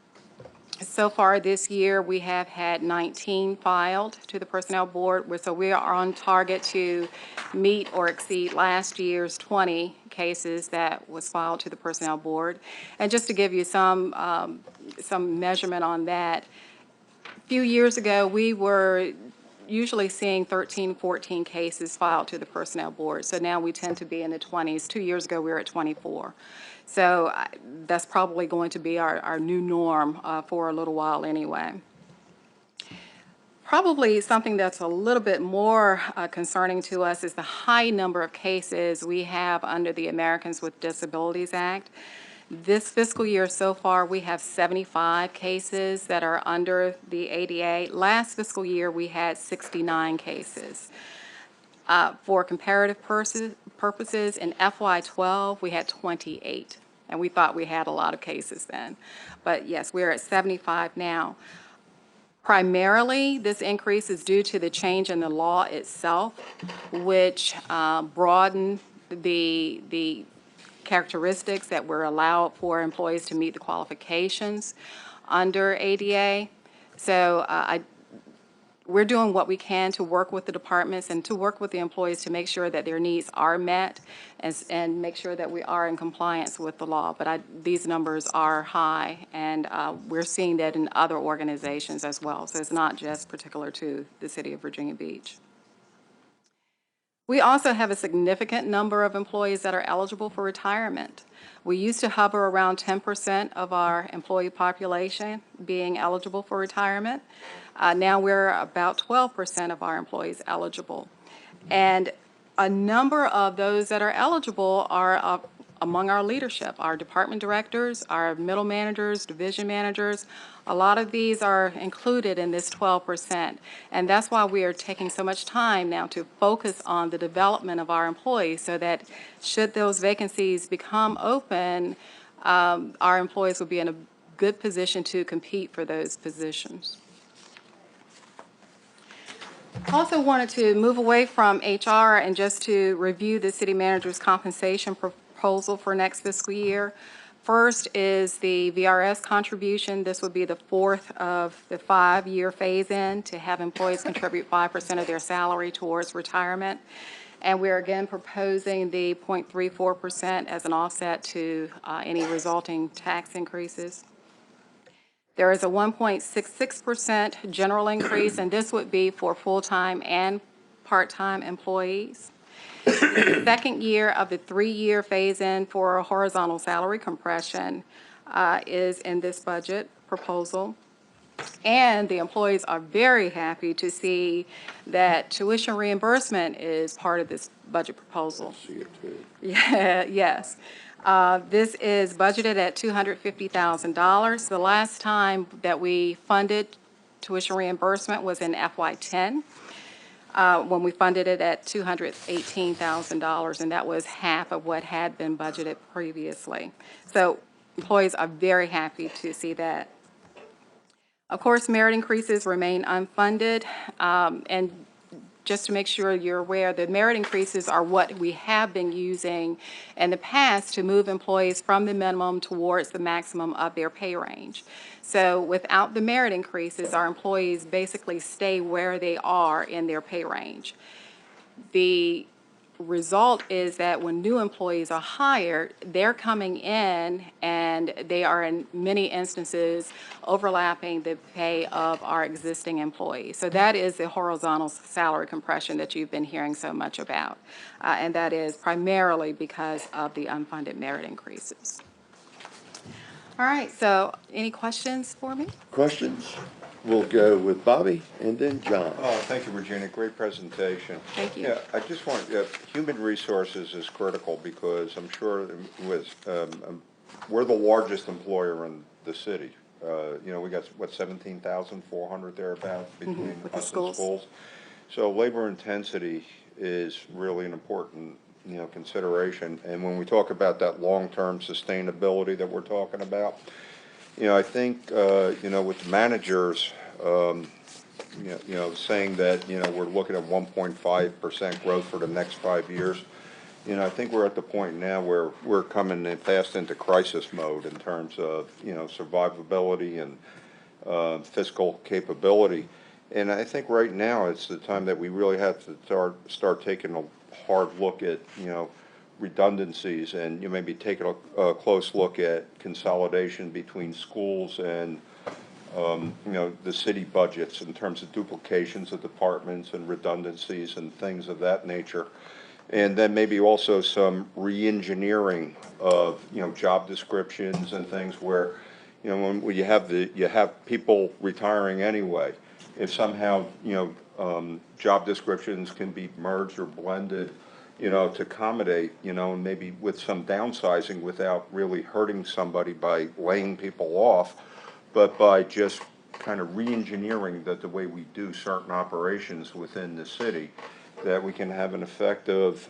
So far this year, we have had 19 filed to the Personnel Board, so we are on target to meet or exceed last year's 20 cases that was filed to the Personnel Board. And just to give you some measurement on that, a few years ago, we were usually seeing 13, 14 cases filed to the Personnel Board. So now we tend to be in the 20s. 2 years ago, we were at 24. So that's probably going to be our new norm for a little while anyway. Probably something that's a little bit more concerning to us is the high number of cases we have under the Americans with Disabilities Act. This fiscal year so far, we have 75 cases that are under the ADA. Last fiscal year, we had 69 cases. For comparative purposes, in FY12, we had 28, and we thought we had a lot of cases then. But yes, we're at 75 now. Primarily, this increase is due to the change in the law itself, which broadened the characteristics that were allowed for employees to meet the qualifications under ADA. So we're doing what we can to work with the departments and to work with the employees to make sure that their needs are met and make sure that we are in compliance with the law. But these numbers are high, and we're seeing that in other organizations as well. So it's not just particular to the city of Virginia Beach. We also have a significant number of employees that are eligible for retirement. We used to hover around 10% of our employee population being eligible for retirement. Now we're about 12% of our employees eligible. And a number of those that are eligible are among our leadership, our department directors, our middle managers, division managers. A lot of these are included in this 12%. And that's why we are taking so much time now to focus on the development of our employees so that should those vacancies become open, our employees will be in a good position to compete for those positions. Also wanted to move away from HR and just to review the city manager's compensation proposal for next fiscal year. First is the VRS contribution. This would be the fourth of the 5-year phase-in to have employees contribute 5% of their salary towards retirement. And we're again proposing the 0.34% as an offset to any resulting tax increases. There is a 1.66% general increase, and this would be for full-time and part-time employees. The second year of the 3-year phase-in for horizontal salary compression is in this budget proposal. And the employees are very happy to see that tuition reimbursement is part of this budget proposal. See it too. Yeah, yes. This is budgeted at $250,000. The last time that we funded tuition reimbursement was in FY10, when we funded it at $218,000, and that was half of what had been budgeted previously. So employees are very happy to see that. Of course, merit increases remain unfunded, and just to make sure you're aware, the merit increases are what we have been using in the past to move employees from the minimum towards the maximum of their pay range. So without the merit increases, our employees basically stay where they are in their pay range. The result is that when new employees are hired, they're coming in and they are in many instances overlapping the pay of our existing employees. So that is the horizontal salary compression that you've been hearing so much about. And that is primarily because of the unfunded merit increases. All right, so any questions for me? Questions? We'll go with Bobby and then John. Oh, thank you, Regina. Great presentation. Thank you. Yeah, I just want, human resources is critical because I'm sure we're the largest employer in the city. We got, 17,400 thereabouts between us and schools. So labor intensity is really an important, consideration. And when we talk about that long-term sustainability that we're talking about, I think, with the managers, saying that, we're looking at 1.5% growth for the next 5 years, I think we're at the point now where we're coming fast into crisis mode in terms of, survivability and fiscal capability. And I think right now it's the time that we really have to start taking a hard look at, redundancies and maybe taking a close look at consolidation between schools and the city budgets in terms of duplications of departments and redundancies and things of that nature. And then maybe also some re-engineering of job descriptions and things where when you have people retiring anyway, if somehow job descriptions can be merged or blended to accommodate, maybe with some downsizing without really hurting somebody by laying people off, but by just kind of re-engineering the way we do certain operations within the city, that we can have an effective,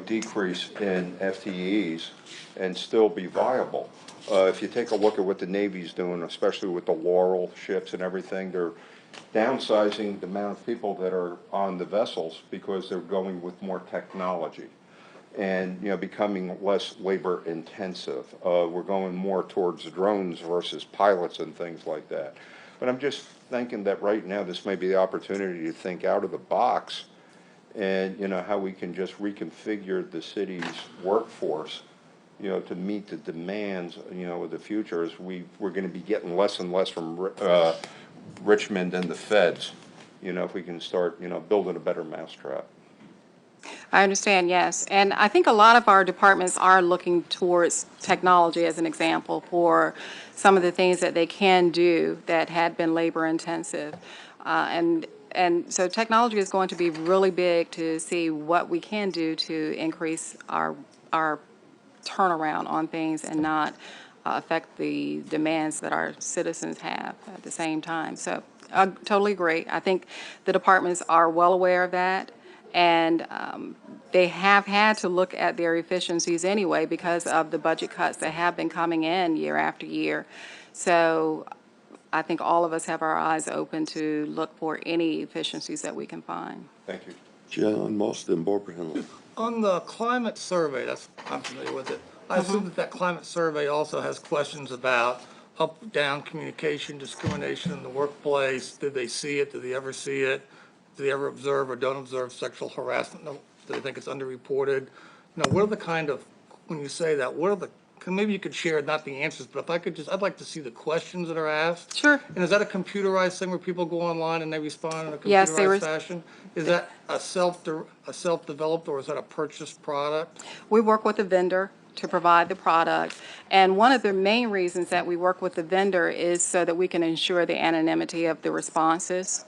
decrease in FTEs and still be viable. If you take a look at what the Navy's doing, especially with the Laurel ships and everything, they're downsizing the amount of people that are on the vessels because they're going with more technology and becoming less labor intensive. We're going more towards drones versus pilots and things like that. But I'm just thinking that right now this may be the opportunity to think out of the box and how we can just reconfigure the city's workforce to meet the demands of the future, as we're going to be getting less and less from Richmond and the feds, if we can start, building a better mousetrap. I understand, yes. And I think a lot of our departments are looking towards technology as an example for some of the things that they can do that had been labor intensive. And so technology is going to be really big to see what we can do to increase our turnaround on things and not affect the demands that our citizens have at the same time. So I totally agree. I think the departments are well aware of that, and they have had to look at their efficiencies anyway because of the budget cuts that have been coming in year after year. So I think all of us have our eyes open to look for any efficiencies that we can find. Thank you. John Mostyn, Barbara Henley. On the climate survey, I'm familiar with it. I assume that climate survey also has questions about up-down communication, discrimination in the workplace. Did they see it? Did they ever see it? Do they ever observe or don't observe sexual harassment? No. Do they think it's underreported? What are the kind of, when you say that, maybe you could share not the answers, but if I could I'd like to see the questions that are asked. Sure. And is that a computerized thing where people go online and they respond in a Yes, computerized fashion? Is that a self-developed or is that a purchased product? We work with a vendor to provide the product, and one of the main reasons that we work with the vendor is so that we can ensure the anonymity of the responses.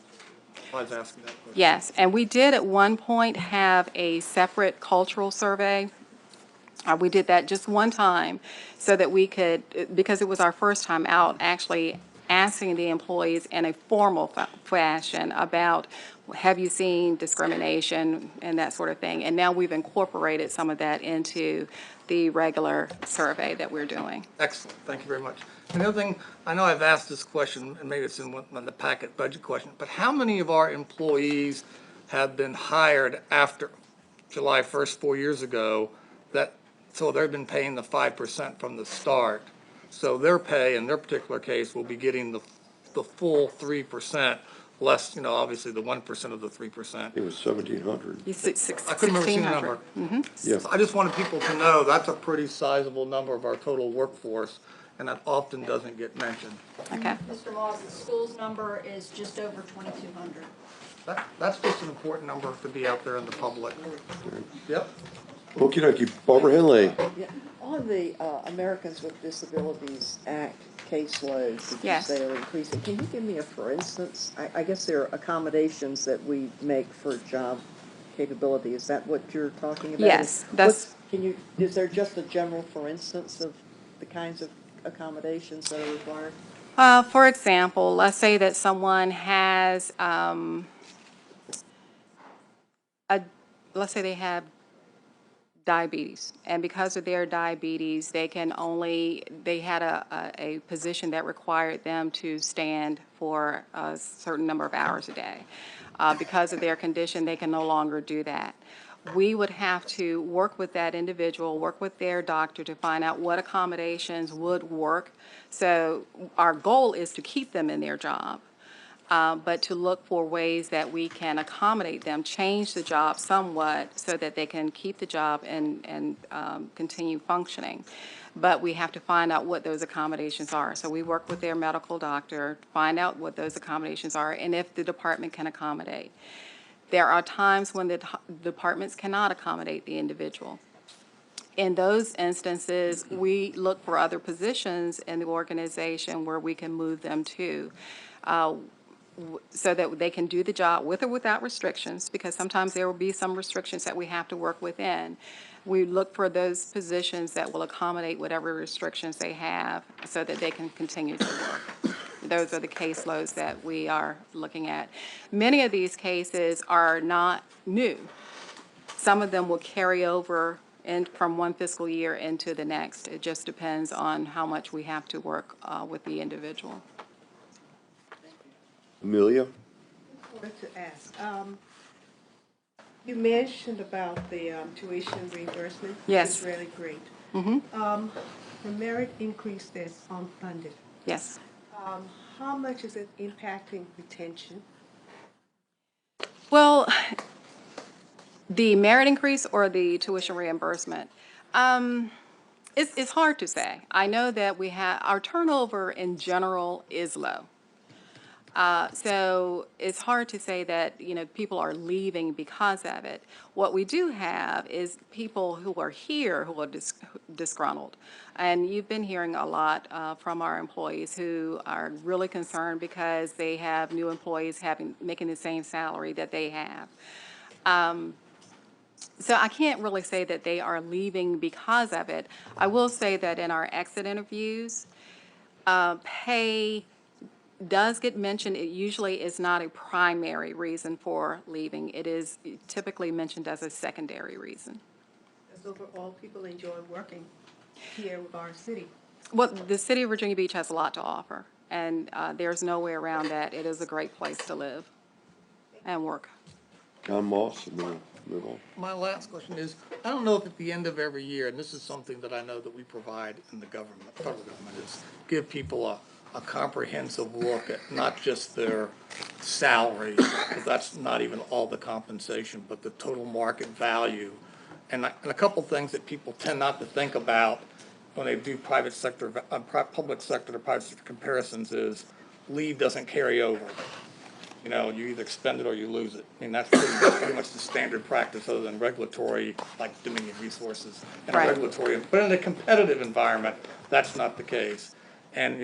I was asking that question. Yes, and we did at one point have a separate cultural survey. We did that just one time so that we could, because it was our first time out, actually asking the employees in a formal fashion about, have you seen discrimination and that sort of thing. And now we've incorporated some of that into the regular survey that we're doing. Excellent, thank you very much. And the other thing, I know I've asked this question, and maybe it's in the packet budget question, but how many of our employees have been hired after July 1st, 4 years ago, so they've been paying the 5% from the start? So their pay, in their particular case, will be getting the full 3%, less, obviously the 1% of the 3%. It was 1,700. I couldn't remember seeing the number. Yeah. So I just wanted people to know that's a pretty sizable number of our total workforce, and that often doesn't get mentioned. Okay. Mr. Laws, the school's number is just over 2,200. That's just an important number to be out there in the public. Yep. Okey dokey. Barbara Henley. Yeah, on the Americans with Disabilities Act caseloads that you Yes. say are increasing, can you give me a for instance? I guess there are accommodations that we make for job capability. Is that what you're talking about? Yes, that's- Is there just a general for instance of the kinds of accommodations that are required? For example, let's say that someone has, let's say they have diabetes, and because of their diabetes, they had a position that required them to stand for a certain number of hours a day. Because of their condition, they can no longer do that. We would have to work with that individual, work with their doctor to find out what accommodations would work. So our goal is to keep them in their job, but to look for ways that we can accommodate them, change the job somewhat so that they can keep the job and continue functioning. But we have to find out what those accommodations are. So we work with their medical doctor, find out what those accommodations are, and if the department can accommodate. There are times when the departments cannot accommodate the individual. In those instances, we look for other positions in the organization where we can move them to, so that they can do the job with or without restrictions, because sometimes there will be some restrictions that we have to work within. We look for those positions that will accommodate whatever restrictions they have so that they can continue to work. Those are the caseloads that we are looking at. Many of these cases are not new. Some of them will carry over from one fiscal year into the next. It just depends on how much we have to work with the individual. Amelia. I wanted to ask, you mentioned about the tuition reimbursement. Yes. Which is really great. Mm-hmm. The merit increase that's unfunded, Yes. how much is it impacting retention? Well, the merit increase or the tuition reimbursement? It's hard to say. I know that our turnover in general is low. So it's hard to say that, people are leaving because of it. What we do have is people who are here who are disgruntled. And you've been hearing a lot from our employees who are really concerned because they have new employees making the same salary that they have. So I can't really say that they are leaving because of it. I will say that in our exit interviews, pay does get mentioned. It usually is not a primary reason for leaving. It is typically mentioned as a secondary reason. As overall, people enjoy working here with our city. Well, the city of Virginia Beach has a lot to offer, and there's no way around that. It is a great place to live and work. John Moss, and then move on. My last question is, I don't know if at the end of every year, and this is something that I know that we provide in the government, federal government, is give people a comprehensive look at not just their salary, because that's not even all the compensation, but the total market value. And a couple things that people tend not to think about when they do private sector, public sector to private sector comparisons is leave doesn't carry over. You either expend it or you lose it. I mean, that's pretty much the standard practice other than regulatory, like Dominion Resources and Right. regulatory. But in a competitive environment, that's not the case. And,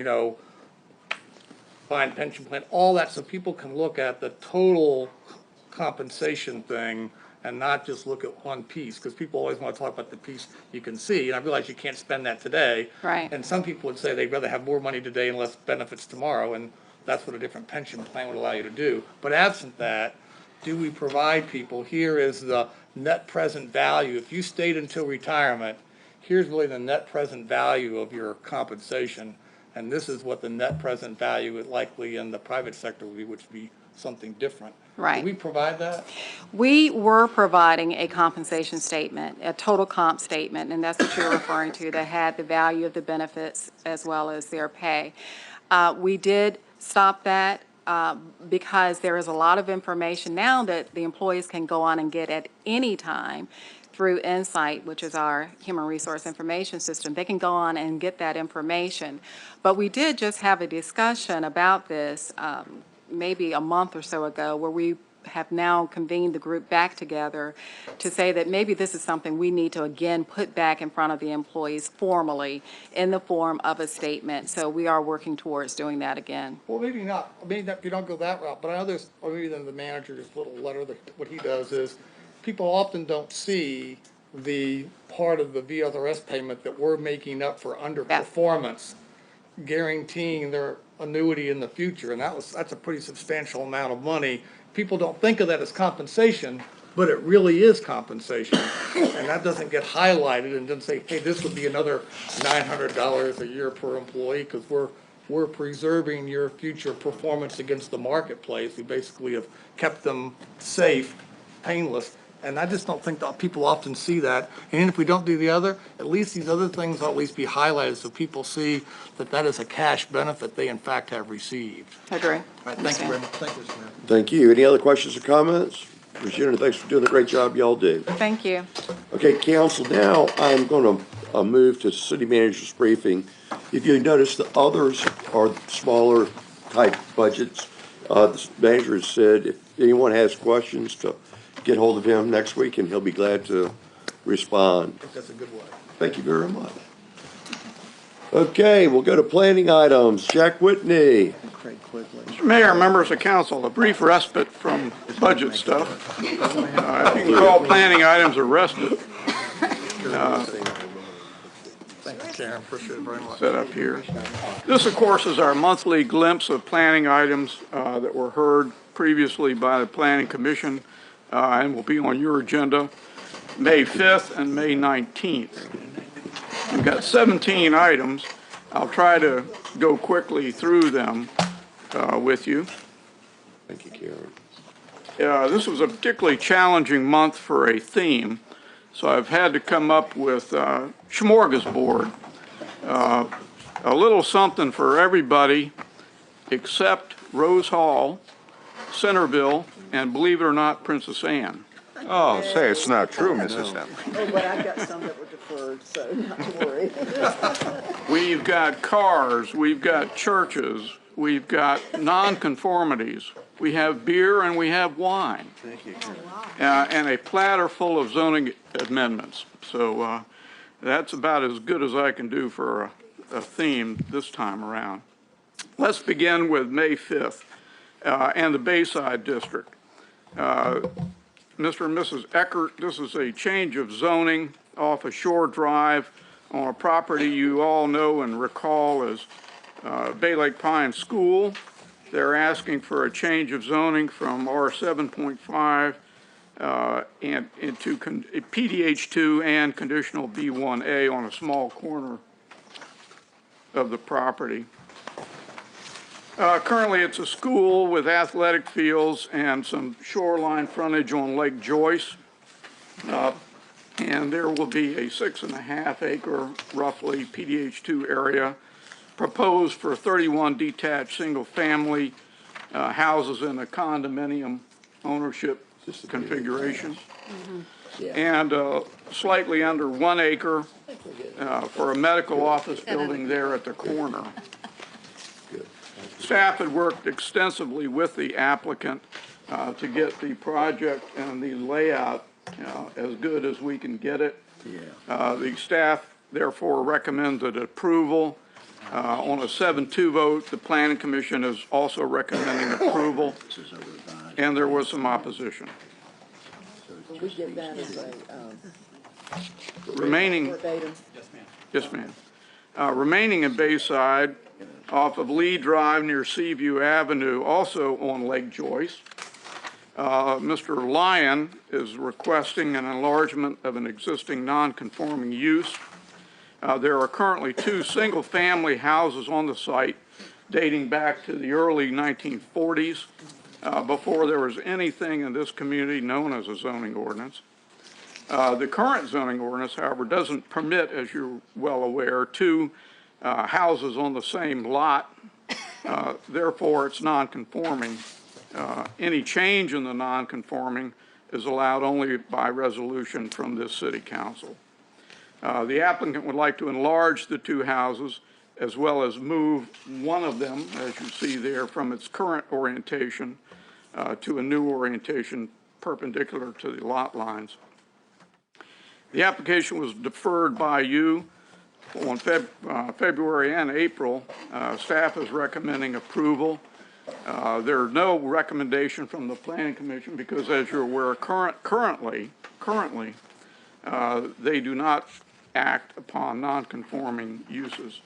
defined pension plan, all that, so people can look at the total compensation thing and not just look at one piece, because people always want to talk about the piece you can see, and I realize you can't spend that today. Right. And some people would say they'd rather have more money today and less benefits tomorrow, and that's what a different pension plan would allow you to do. But absent that, do we provide people, here is the net present value. If you stayed until retirement, here's really the net present value of your compensation, and this is what the net present value is likely in the private sector would be, which would be something different. Right. Do we provide that? We were providing a compensation statement, a total comp statement, and that's what you're referring to, that had the value of the benefits as well as their pay. We did stop that because there is a lot of information now that the employees can go on and get at any time through Insight, which is our human resource information system. They can go on and get that information. But we did just have a discussion about this maybe a month or so ago, where we have now convened the group back together to say that maybe this is something we need to again put back in front of the employees formally in the form of a statement. So we are working towards doing that again. Well, maybe not. Maybe you don't go that route, but I know there's, or maybe then the manager's little letter, that what he does is, people often don't see the part of the VRS payment that we're making up for underperformance, guaranteeing their annuity in the future, and that's a pretty substantial amount of money. People don't think of that as compensation, but it really is compensation, and that doesn't get highlighted and doesn't say, hey, this would be another $900 a year per employee, because we're preserving your future performance against the marketplace. We basically have kept them safe, painless. And I just don't think that people often see that. And if we don't do the other, at least these other things will at least be highlighted so people see that that is a cash benefit they in fact have received. I agree. All right, thank you very much. Thank you, Mr. Mayor. Thank you. Any other questions or comments? Regina, thanks for doing the great job y'all do. Thank you. Okay, council, now I'm going to move to city manager's briefing. If you notice, the others are smaller type budgets. The manager has said if anyone has questions to get hold of him next week, and he'll be glad to respond. I think that's a good way. Thank you very much. Okay, we'll go to planning items. Jack Whitney. Mr. Mayor, members of council, a brief respite from budget stuff. You can call planning items a respite. Thank you, Karen. Appreciate it very much. Set up here. This, of course, is our monthly glimpse of planning items that were heard previously by the Planning Commission and will be on your agenda May 5th and May 19th. We've got 17 items. I'll try to go quickly through them with you. Thank you, Karen. This was a particularly challenging month for a theme, so I've had to come up with a smorgasbord, a little something for everybody except Rose Hall, Centerville, and believe it or not, Princess Anne. Oh, say it's not true, Mrs. Henley. Oh, but I've got some that were deferred, so not to worry. We've got cars, we've got churches, we've got nonconformities. We have beer and we have wine. Thank you. And a platter full of zoning amendments. So that's about as good as I can do for a theme this time around. Let's begin with May 5th and the Bayside District. Mr. and Mrs. Eckert, this is a change of zoning off of Shore Drive on a property you all know and recall as Bay Lake Pine School. They're asking for a change of zoning from R 7.5 and into PDH2 and conditional B1A on a small corner of the property. Currently, it's a school with athletic fields and some shoreline frontage on Lake Joyce. And there will be a 6.5 acre, roughly, PDH2 area proposed for 31 detached single-family houses in a condominium ownership configuration. And slightly under 1 acre for a medical office building there at the corner. Staff had worked extensively with the applicant to get the project and the layout as good as we can get it. The staff therefore recommended approval. On a 7-2 vote, the Planning Commission is also recommending approval, and there was some opposition. Will we get that as a Remaining, verbatim? yes, ma'am. Remaining in Bayside, off of Lee Drive near Seaview Avenue, also on Lake Joyce. Mr. Lyon is requesting an enlargement of an existing non-conforming use. There are currently 2 single-family houses on the site dating back to the early 1940s, before there was anything in this community known as a zoning ordinance. The current zoning ordinance, however, doesn't permit, as you're well aware, 2 houses on the same lot. Therefore, it's non-conforming. Any change in the non-conforming is allowed only by resolution from this city council. The applicant would like to enlarge the 2 houses as well as move one of them, as you see there, from its current orientation to a new orientation perpendicular to the lot lines. The application was deferred by you on February and April. Staff is recommending approval. There's no recommendation from the Planning Commission because, as you're aware, currently, they do not act upon non-conforming uses.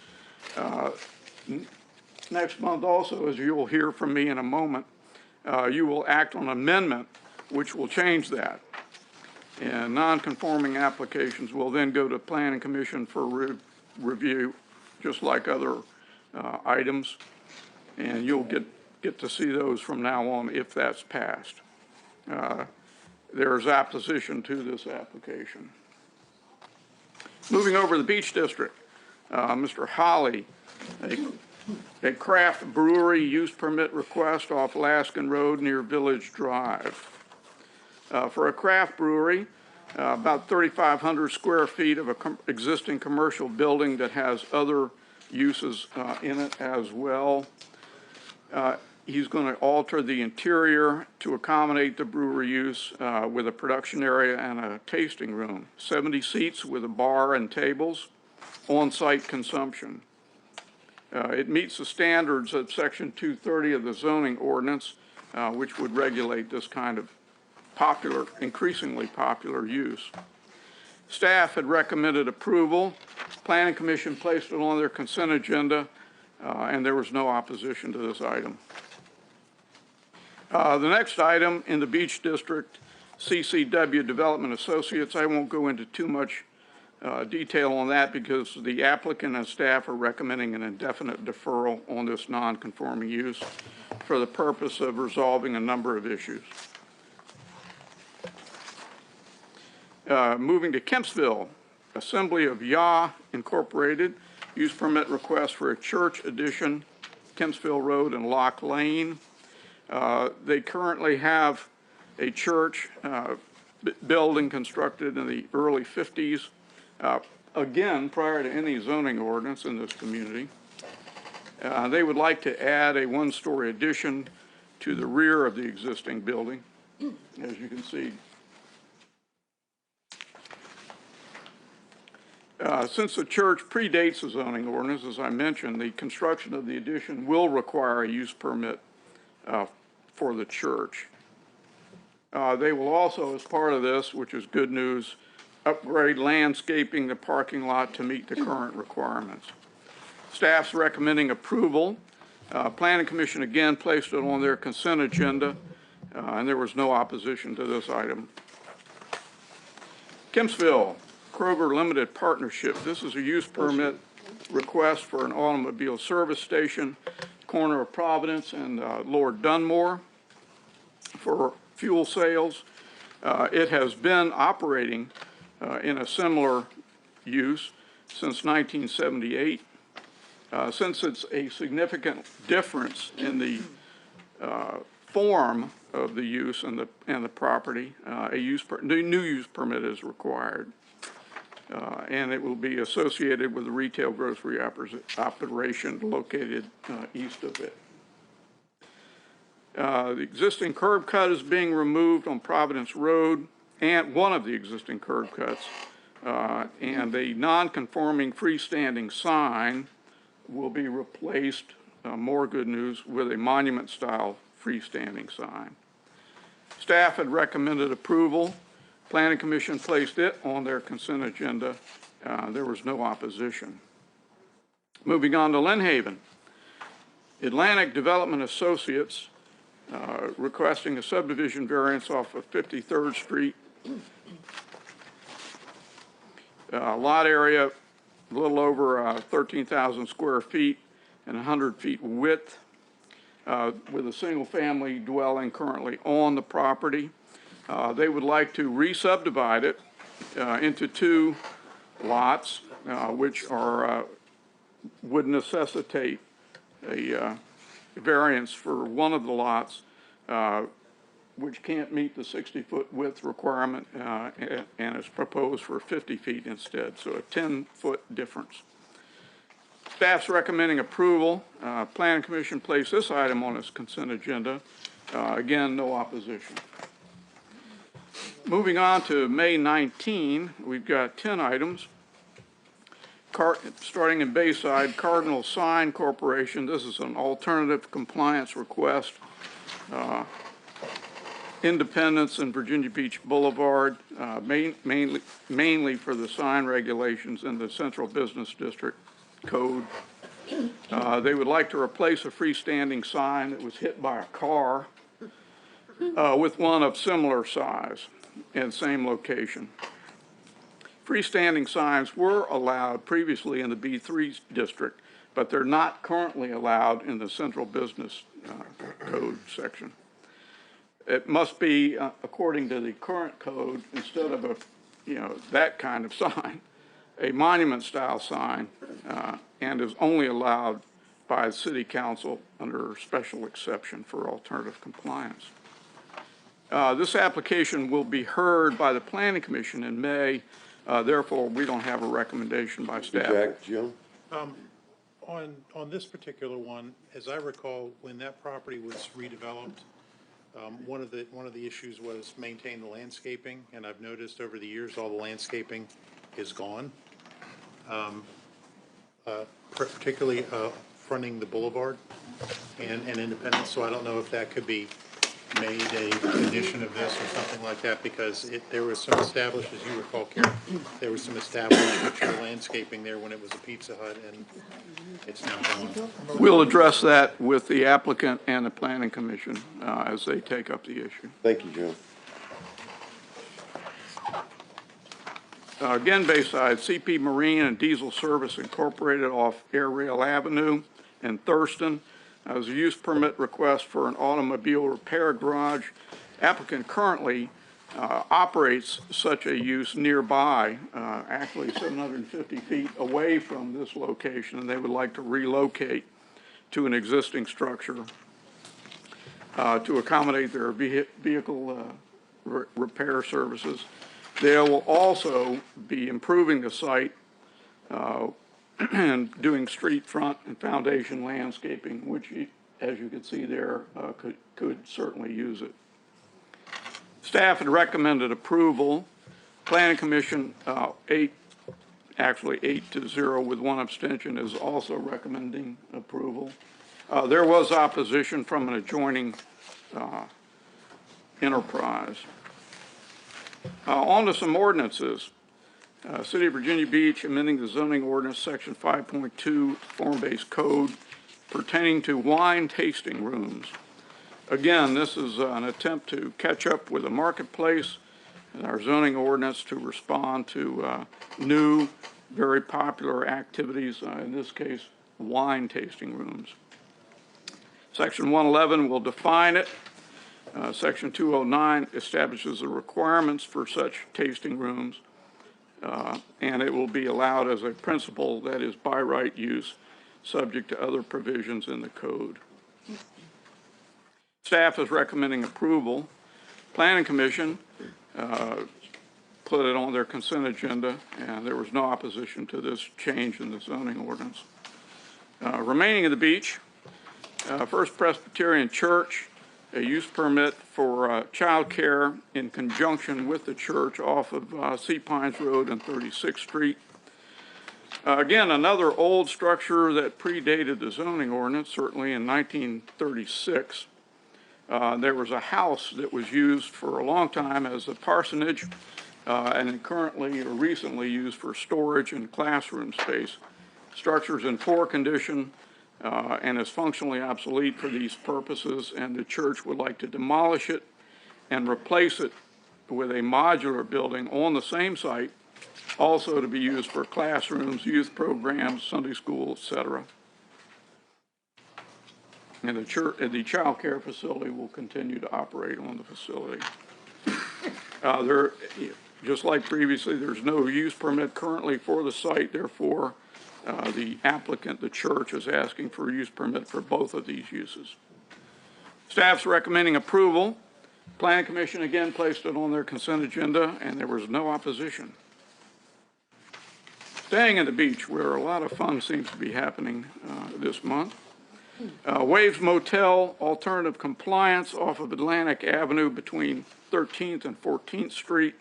Next month also, as you will hear from me in a moment, you will act on an amendment which will change that. And non-conforming applications will then go to Planning Commission for review, just like other items. And you'll get to see those from now on if that's passed. There is opposition to this application. Moving over to the Beach District, Mr. Holly, a craft brewery use permit request off Alaskan Road near Village Drive. For a craft brewery, about 3,500 square feet of an existing commercial building that has other uses in it as well. He's going to alter the interior to accommodate the brewery use with a production area and a tasting room. 70 seats with a bar and tables, on-site consumption. It meets the standards of Section 230 of the zoning ordinance, which would regulate this kind of increasingly popular use. Staff had recommended approval. Planning Commission placed it on their consent agenda, and there was no opposition to this item. The next item in the Beach District, CCW Development Associates. I won't go into too much detail on that because the applicant and staff are recommending an indefinite deferral on this non-conforming use for the purpose of resolving a number of issues. Moving to Kempsville, Assembly of Yah Incorporated, use permit request for a church addition, Kempsville Road and Lock Lane. They currently have a church building constructed in the early 50s, again, prior to any zoning ordinance in this community. They would like to add a one-story addition to the rear of the existing building, as you can see. Since the church predates the zoning ordinance, as I mentioned, the construction of the addition will require a use permit for the church. They will also, as part of this, which is good news, upgrade landscaping the parking lot to meet the current requirements. Staff's recommending approval. Planning Commission again placed it on their consent agenda, and there was no opposition to this item. Kempsville Kroger Limited Partnership. This is a use permit request for an automobile service station, corner of Providence and Lord Dunmore, for fuel sales. It has been operating in a similar use since 1978. Since it's a significant difference in the form of the use and the property, a new use permit is required. And it will be associated with the retail grocery operation located east of it. The existing curb cut is being removed on Providence Road, and one of the existing curb cuts, and a non-conforming freestanding sign will be replaced, more good news, with a monument-style freestanding sign. Staff had recommended approval. Planning Commission placed it on their consent agenda. There was no opposition. Moving on to Lynn Haven. Atlantic Development Associates requesting a subdivision variance off of 53rd Street. Lot area, a little over 13,000 square feet and 100 feet width, with a single family dwelling currently on the property. They would like to re-subdivide it into 2 lots, which are would necessitate a variance for one of the lots, which can't meet the 60-foot width requirement, and is proposed for 50 feet instead, so a 10-foot difference. Staff's recommending approval. Planning Commission placed this item on its consent agenda. Again, no opposition. Moving on to May 19, we've got 10 items. Starting in Bayside, Cardinal Sign Corporation. This is an alternative compliance request. Independence and Virginia Beach Boulevard, mainly for the sign regulations in the Central Business District Code. They would like to replace a freestanding sign that was hit by a car with one of similar size and same location. Freestanding signs were allowed previously in the B3 district, but they're not currently allowed in the Central Business Code section. It must be, according to the current code, instead of that kind of sign, a monument-style sign, and is only allowed by the City Council under special exception for alternative compliance. This application will be heard by the Planning Commission in May. Therefore, we don't have a recommendation by staff. Jack, Jim? On this particular one, as I recall, when that property was redeveloped, one of the issues was maintain the landscaping, and I've noticed over the years all the landscaping is gone, particularly fronting the boulevard and Independence. So I don't know if that could be made a condition of this or something like that, because there was some established, as you recall, Karen, there was some established mature landscaping there when it was a Pizza Hut, and it's now gone. We'll address that with the applicant and the Planning Commission as they take up the issue. Thank you, Jim. Again, Bayside, CP Marine and Diesel Service Incorporated off Air Rail Avenue in Thurston. As a use permit request for an automobile repair garage. Applicant currently operates such a use nearby, actually 750 feet away from this location, and they would like to relocate to an existing structure to accommodate their vehicle repair services. They will also be improving the site and doing street front and foundation landscaping, which, as you can see there, could certainly use it. Staff had recommended approval. Planning Commission, 8 to 0 with 1 abstention, is also recommending approval. There was opposition from an adjoining enterprise. On to some ordinances. City of Virginia Beach amending the zoning ordinance, section 5.2, form-based code pertaining to wine tasting rooms. Again, this is an attempt to catch up with the marketplace and our zoning ordinance to respond to new, very popular activities, in this case, wine tasting rooms. Section 111 will define it. Section 209 establishes the requirements for such tasting rooms, and it will be allowed as a principal, that is by right use, subject to other provisions in the code. Staff is recommending approval. Planning Commission put it on their consent agenda, and there was no opposition to this change in the zoning ordinance. Remaining at the beach, First Presbyterian Church, a use permit for child care in conjunction with the church off of Sea Pines Road and 36th Street. Again, another old structure that predated the zoning ordinance, certainly in 1936. There was a house that was used for a long time as a parsonage and currently or recently used for storage and classroom space. Structure's in poor condition and is functionally obsolete for these purposes, and the church would like to demolish it and replace it with a modular building on the same site, also to be used for classrooms, youth programs, Sunday school, etc. And the child care facility will continue to operate on the facility. Just like previously, there's no use permit currently for the site. Therefore, the applicant, the church, is asking for a use permit for both of these uses. Staff's recommending approval. Planning Commission again placed it on their consent agenda, and there was no opposition. Staying at the beach, where a lot of fun seems to be happening this month. Waves Motel alternative compliance off of Atlantic Avenue between 13th and 14th Street.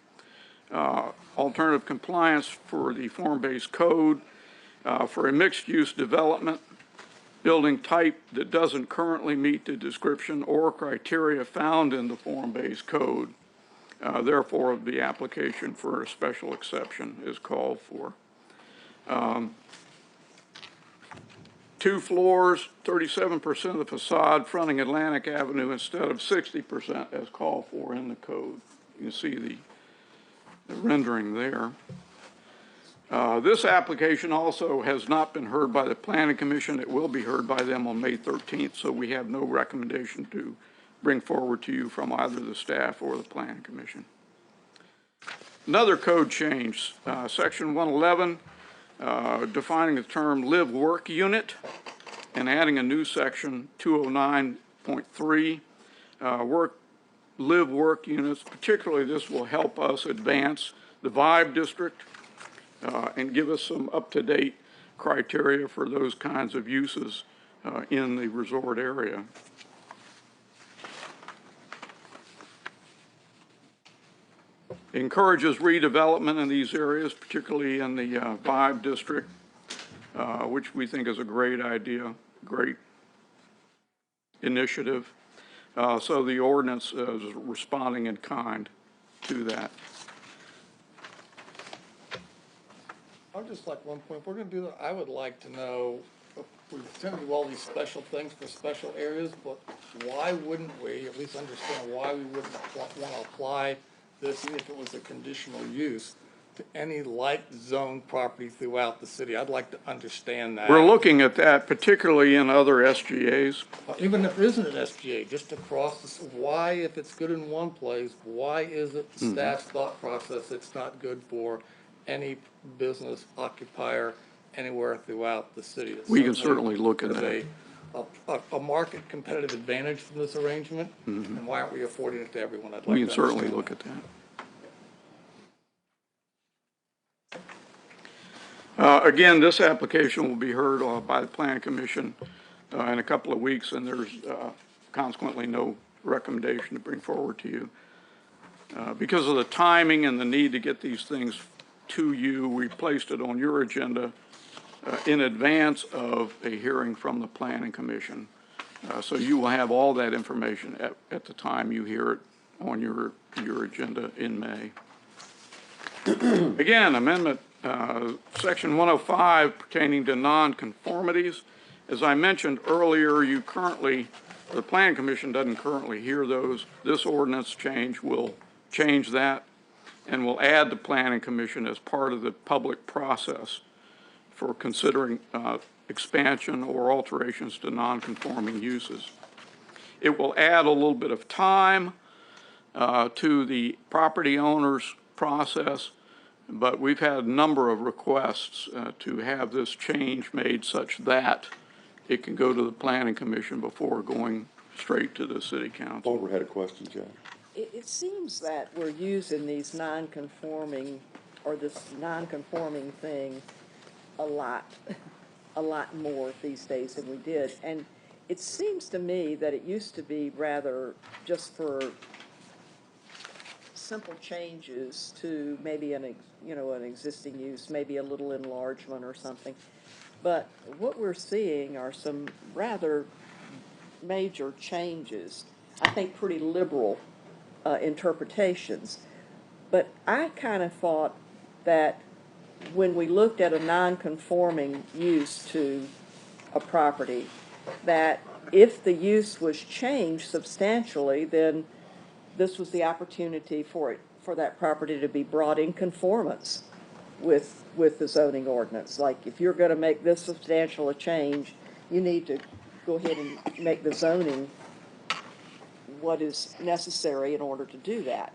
Alternative compliance for the form-based code for a mixed-use development, building type that doesn't currently meet the description or criteria found in the form-based code. Therefore, the application for a special exception is called for. 2 floors, 37% of the facade fronting Atlantic Avenue instead of 60% as called for in the code. You can see the rendering there. This application also has not been heard by the Planning Commission. It will be heard by them on May 13th, so we have no recommendation to bring forward to you from either the staff or the Planning Commission. Another code change, section 111, defining the term live-work unit and adding a new section 209.3, live-work units. Particularly, this will help us advance the Vibe District and give us some up-to-date criteria for those kinds of uses in the resort area. Encourages redevelopment in these areas, particularly in the Vibe District, which we think is a great idea, great initiative. So the ordinance is responding in kind to that. I'd just like one point. If we're going to do that, I would like to know, we tend to do all these special things for special areas, but why wouldn't we at least understand why we wouldn't want to apply this, even if it was a conditional use, to any like zone property throughout the city? I'd like to understand that. We're looking at that, particularly in other SGAs. Even if it isn't an SGA, just across the, why, if it's good in one place, why is it staff's thought process it's not good for any business occupier anywhere throughout the city? We can certainly look at that. A market competitive advantage from this arrangement, and why aren't we affording it to everyone? I'd like We can to certainly understand look at Again, this application will be heard by the Planning Commission in a couple of weeks, and there's consequently no recommendation to bring forward to you. Because of the timing and the need to get these things to you, we placed it on your agenda in advance of a hearing from the Planning Commission. So you will have all that information at the time you hear it on your agenda in May. Again, amendment section 105 pertaining to nonconformities. As I mentioned earlier, the Planning Commission doesn't currently hear those. This ordinance change will change that and will add the Planning Commission as part of the public process for considering expansion or alterations to nonconforming uses. It will add a little bit of time to the property owner's process, but we've had a number of requests to have this change made such that it can go to the Planning Commission before going straight to the City Council. Barbara had a question, Jack. It seems that we're using these non-conforming, or this non-conforming thing a lot more these days than we did. And it seems to me that it used to be rather just for simple changes to maybe an existing use, maybe a little enlargement or something. But what we're seeing are some rather major changes, I think pretty liberal interpretations. But I kind of thought that when we looked at a non-conforming use to a property, that if the use was changed substantially, then this was the opportunity for that property to be brought in conformance with the zoning ordinance. Like, if you're going to make this substantial a change, you need to go ahead and make the zoning what is necessary in order to do that.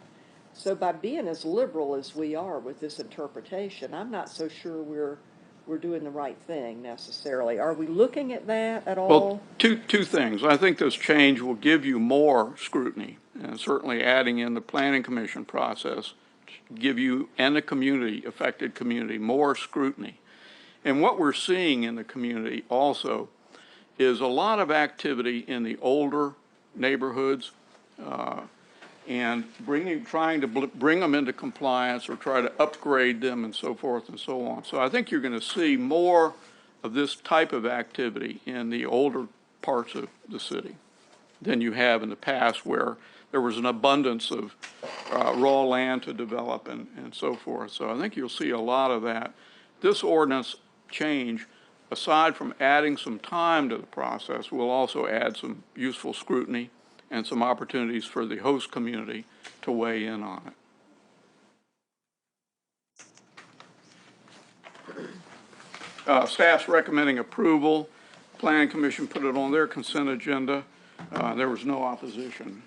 So by being as liberal as we are with this interpretation, I'm not so sure we're doing the right thing necessarily. Are we looking at that at all? Well, two things. I think this change will give you more scrutiny, and certainly adding in the Planning Commission process, give you and the community, affected community, more scrutiny. And what we're seeing in the community also is a lot of activity in the older neighborhoods, and trying to bring them into compliance or try to upgrade them and so forth and so on. So I think you're going to see more of this type of activity in the older parts of the city than you have in the past, where there was an abundance of raw land to develop and so forth. So I think you'll see a lot of that. This ordinance change, aside from adding some time to the process, will also add some useful scrutiny and some opportunities for the host community to weigh in on it. Staff's recommending approval. Planning Commission put it on their consent agenda. There was no opposition.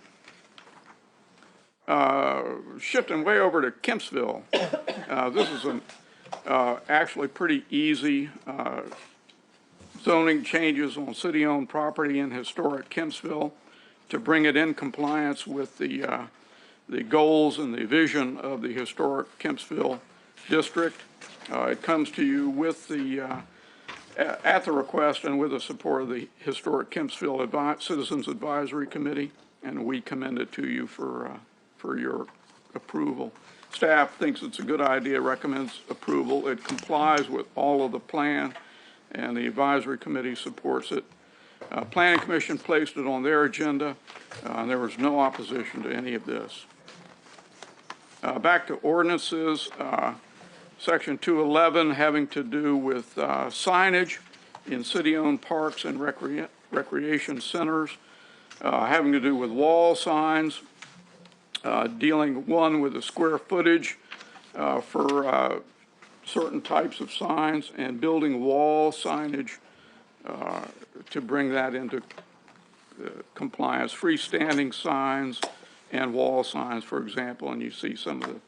Shifting way over to Kempsville. This is actually pretty easy zoning changes on city-owned property in historic Kempsville to bring it in compliance with the goals and the vision of the historic Kempsville district. It comes to you with at the request and with the support of the Historic Kempsville Citizens Advisory Committee, and we commend it to you for your approval. Staff thinks it's a good idea, recommends approval. It complies with all of the plan, and the advisory committee supports it. Planning Commission placed it on their agenda, and there was no opposition to any of this. Back to ordinances, Section 211 having to do with signage in city-owned parks and recreation centers, having to do with wall signs, dealing with the square footage for certain types of signs, and building wall signage to bring that into compliance, freestanding signs and wall signs, for example, and you see some of the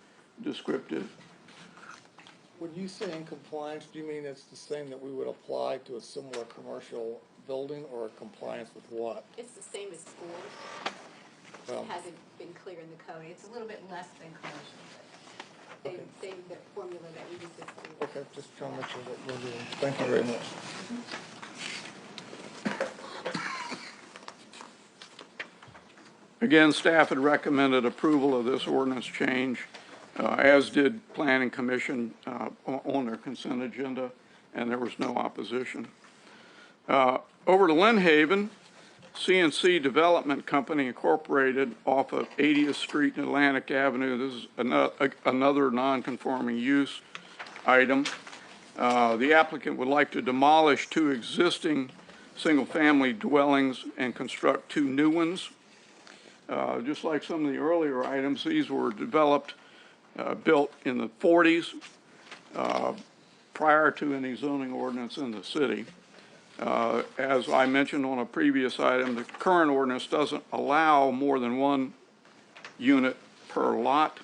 descriptive. When you say in compliance, do you mean it's the same that we would apply to a similar commercial building, or compliance with what? It's the same as schools. Well, It hasn't been clear in the code. It's a little bit less than commercial. same formula that we used before. Okay, just trying to make sure that we're doing. Thank you very much. Again, staff had recommended approval of this ordinance change, as did Planning Commission on their consent agenda, and there was no opposition. Over to Lynn Haven, CNC Development Company Incorporated off of 80th Street and Atlantic Avenue. This is another non-conforming use item. The applicant would like to demolish 2 existing single-family dwellings and construct 2 new ones. Just like some of the earlier items, these were developed, built in the 40s, prior to any zoning ordinance in the city. As I mentioned on a previous item, the current ordinance doesn't allow more than 1 unit per lot.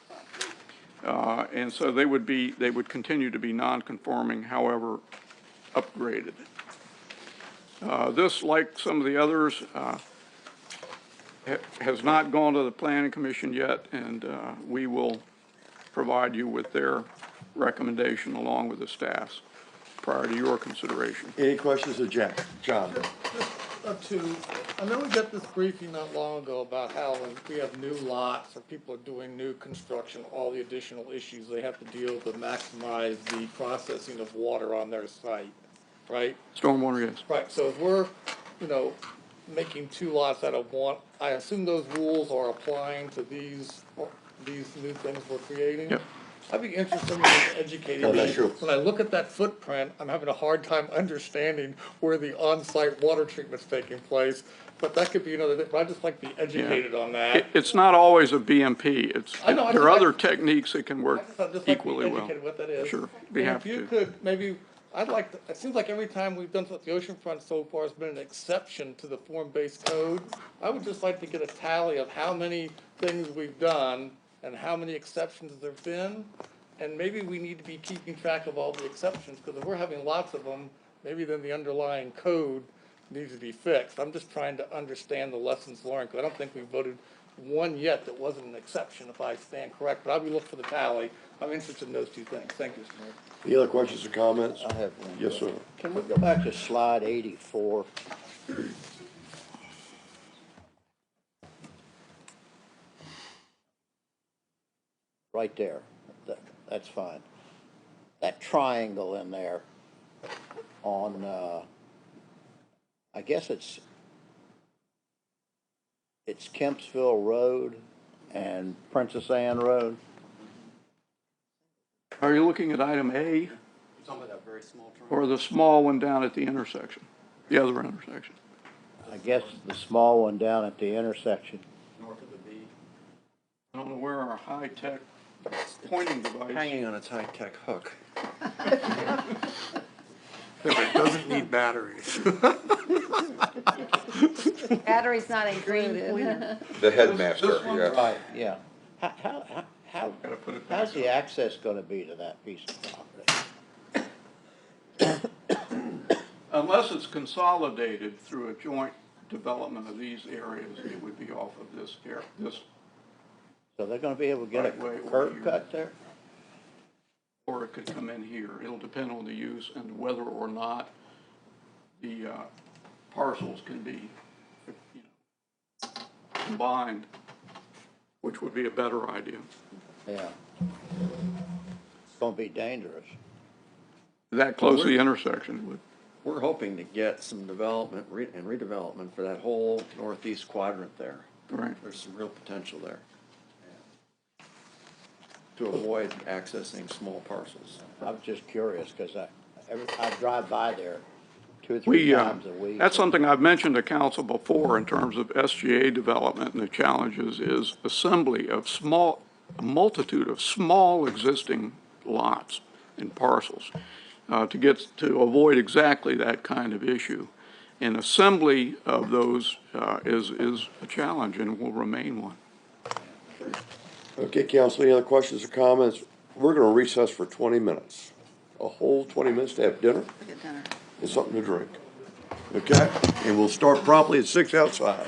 And so they would continue to be non-conforming, however upgraded. This, like some of the others, has not gone to the Planning Commission yet, and we will provide you with their recommendation along with the staff's prior to your consideration. Any questions of John? I know we got this briefing not long ago about how when we have new lots or people are doing new construction, all the additional issues they have to deal with to maximize the processing of water on their site, right? Stormwater, yes. Right, so if we're, making 2 lots out of 1, I assume those rules are applying to these new things we're creating? Yep. I'd be interested in educating me. When I look at that footprint, I'm having a hard time understanding where the on-site water treatment's taking place, but that could be another, but I'd just like to be educated on that. It's not always a BMP. I know, There are other techniques that can work I'd just equally like well. to be educated what that is. Sure, be And happy if you to. could, maybe, I'd like to, it seems like every time we've done something at the oceanfront so far, it's been an exception to the form-based code. I would just like to get a tally of how many things we've done and how many exceptions there've been. And maybe we need to be keeping track of all the exceptions, because if we're having lots of them, maybe then the underlying code needs to be fixed. I'm just trying to understand the lessons learned, because I don't think we voted 1 yet that wasn't an exception, if I stand correct, but I'll be looking for the tally. I'm interested in those 2 things. Thank you, Mr. Mayor. Any other questions or comments? I have one. Yes, sir. Can we go back to slide 84? Right there. That's fine. That triangle in there on, I guess it's Kempsville Road and Princess Anne Road. Are you looking at item A? You're talking about that very small triangle? Or the small one down at the intersection, the other intersection? I guess the small one down at the intersection. North of the B. I don't know where our high-tech pointing device. Hanging on its high-tech hook. It doesn't need batteries. Battery's not included. The headmaster, yeah. Right, yeah. How's the access gonna be to that piece of property? Unless it's consolidated through a joint development of these areas, it would be off of this area, this. So they're gonna be able to get a curb cut there? Or it could come in here. It'll depend on the use and whether or not the parcels can be, combined, which would be a better idea. Yeah. It's gonna be dangerous. That close to the intersection would. We're hoping to get some development and redevelopment for that whole northeast quadrant there. Right. There's some real potential there to avoid accessing small parcels. I'm just curious, because I drive by there 2 or 3 times a week. That's something I've mentioned to council before in terms of SGA development, and the challenges is assembly of a multitude of small existing lots and parcels to avoid exactly that kind of issue. And assembly of those is a challenge and will remain one. Okay, council, any other questions or comments? We're going to recess for 20 minutes. A whole 20 minutes to have dinner and something to drink. Okay? And we'll start promptly at 6 outside.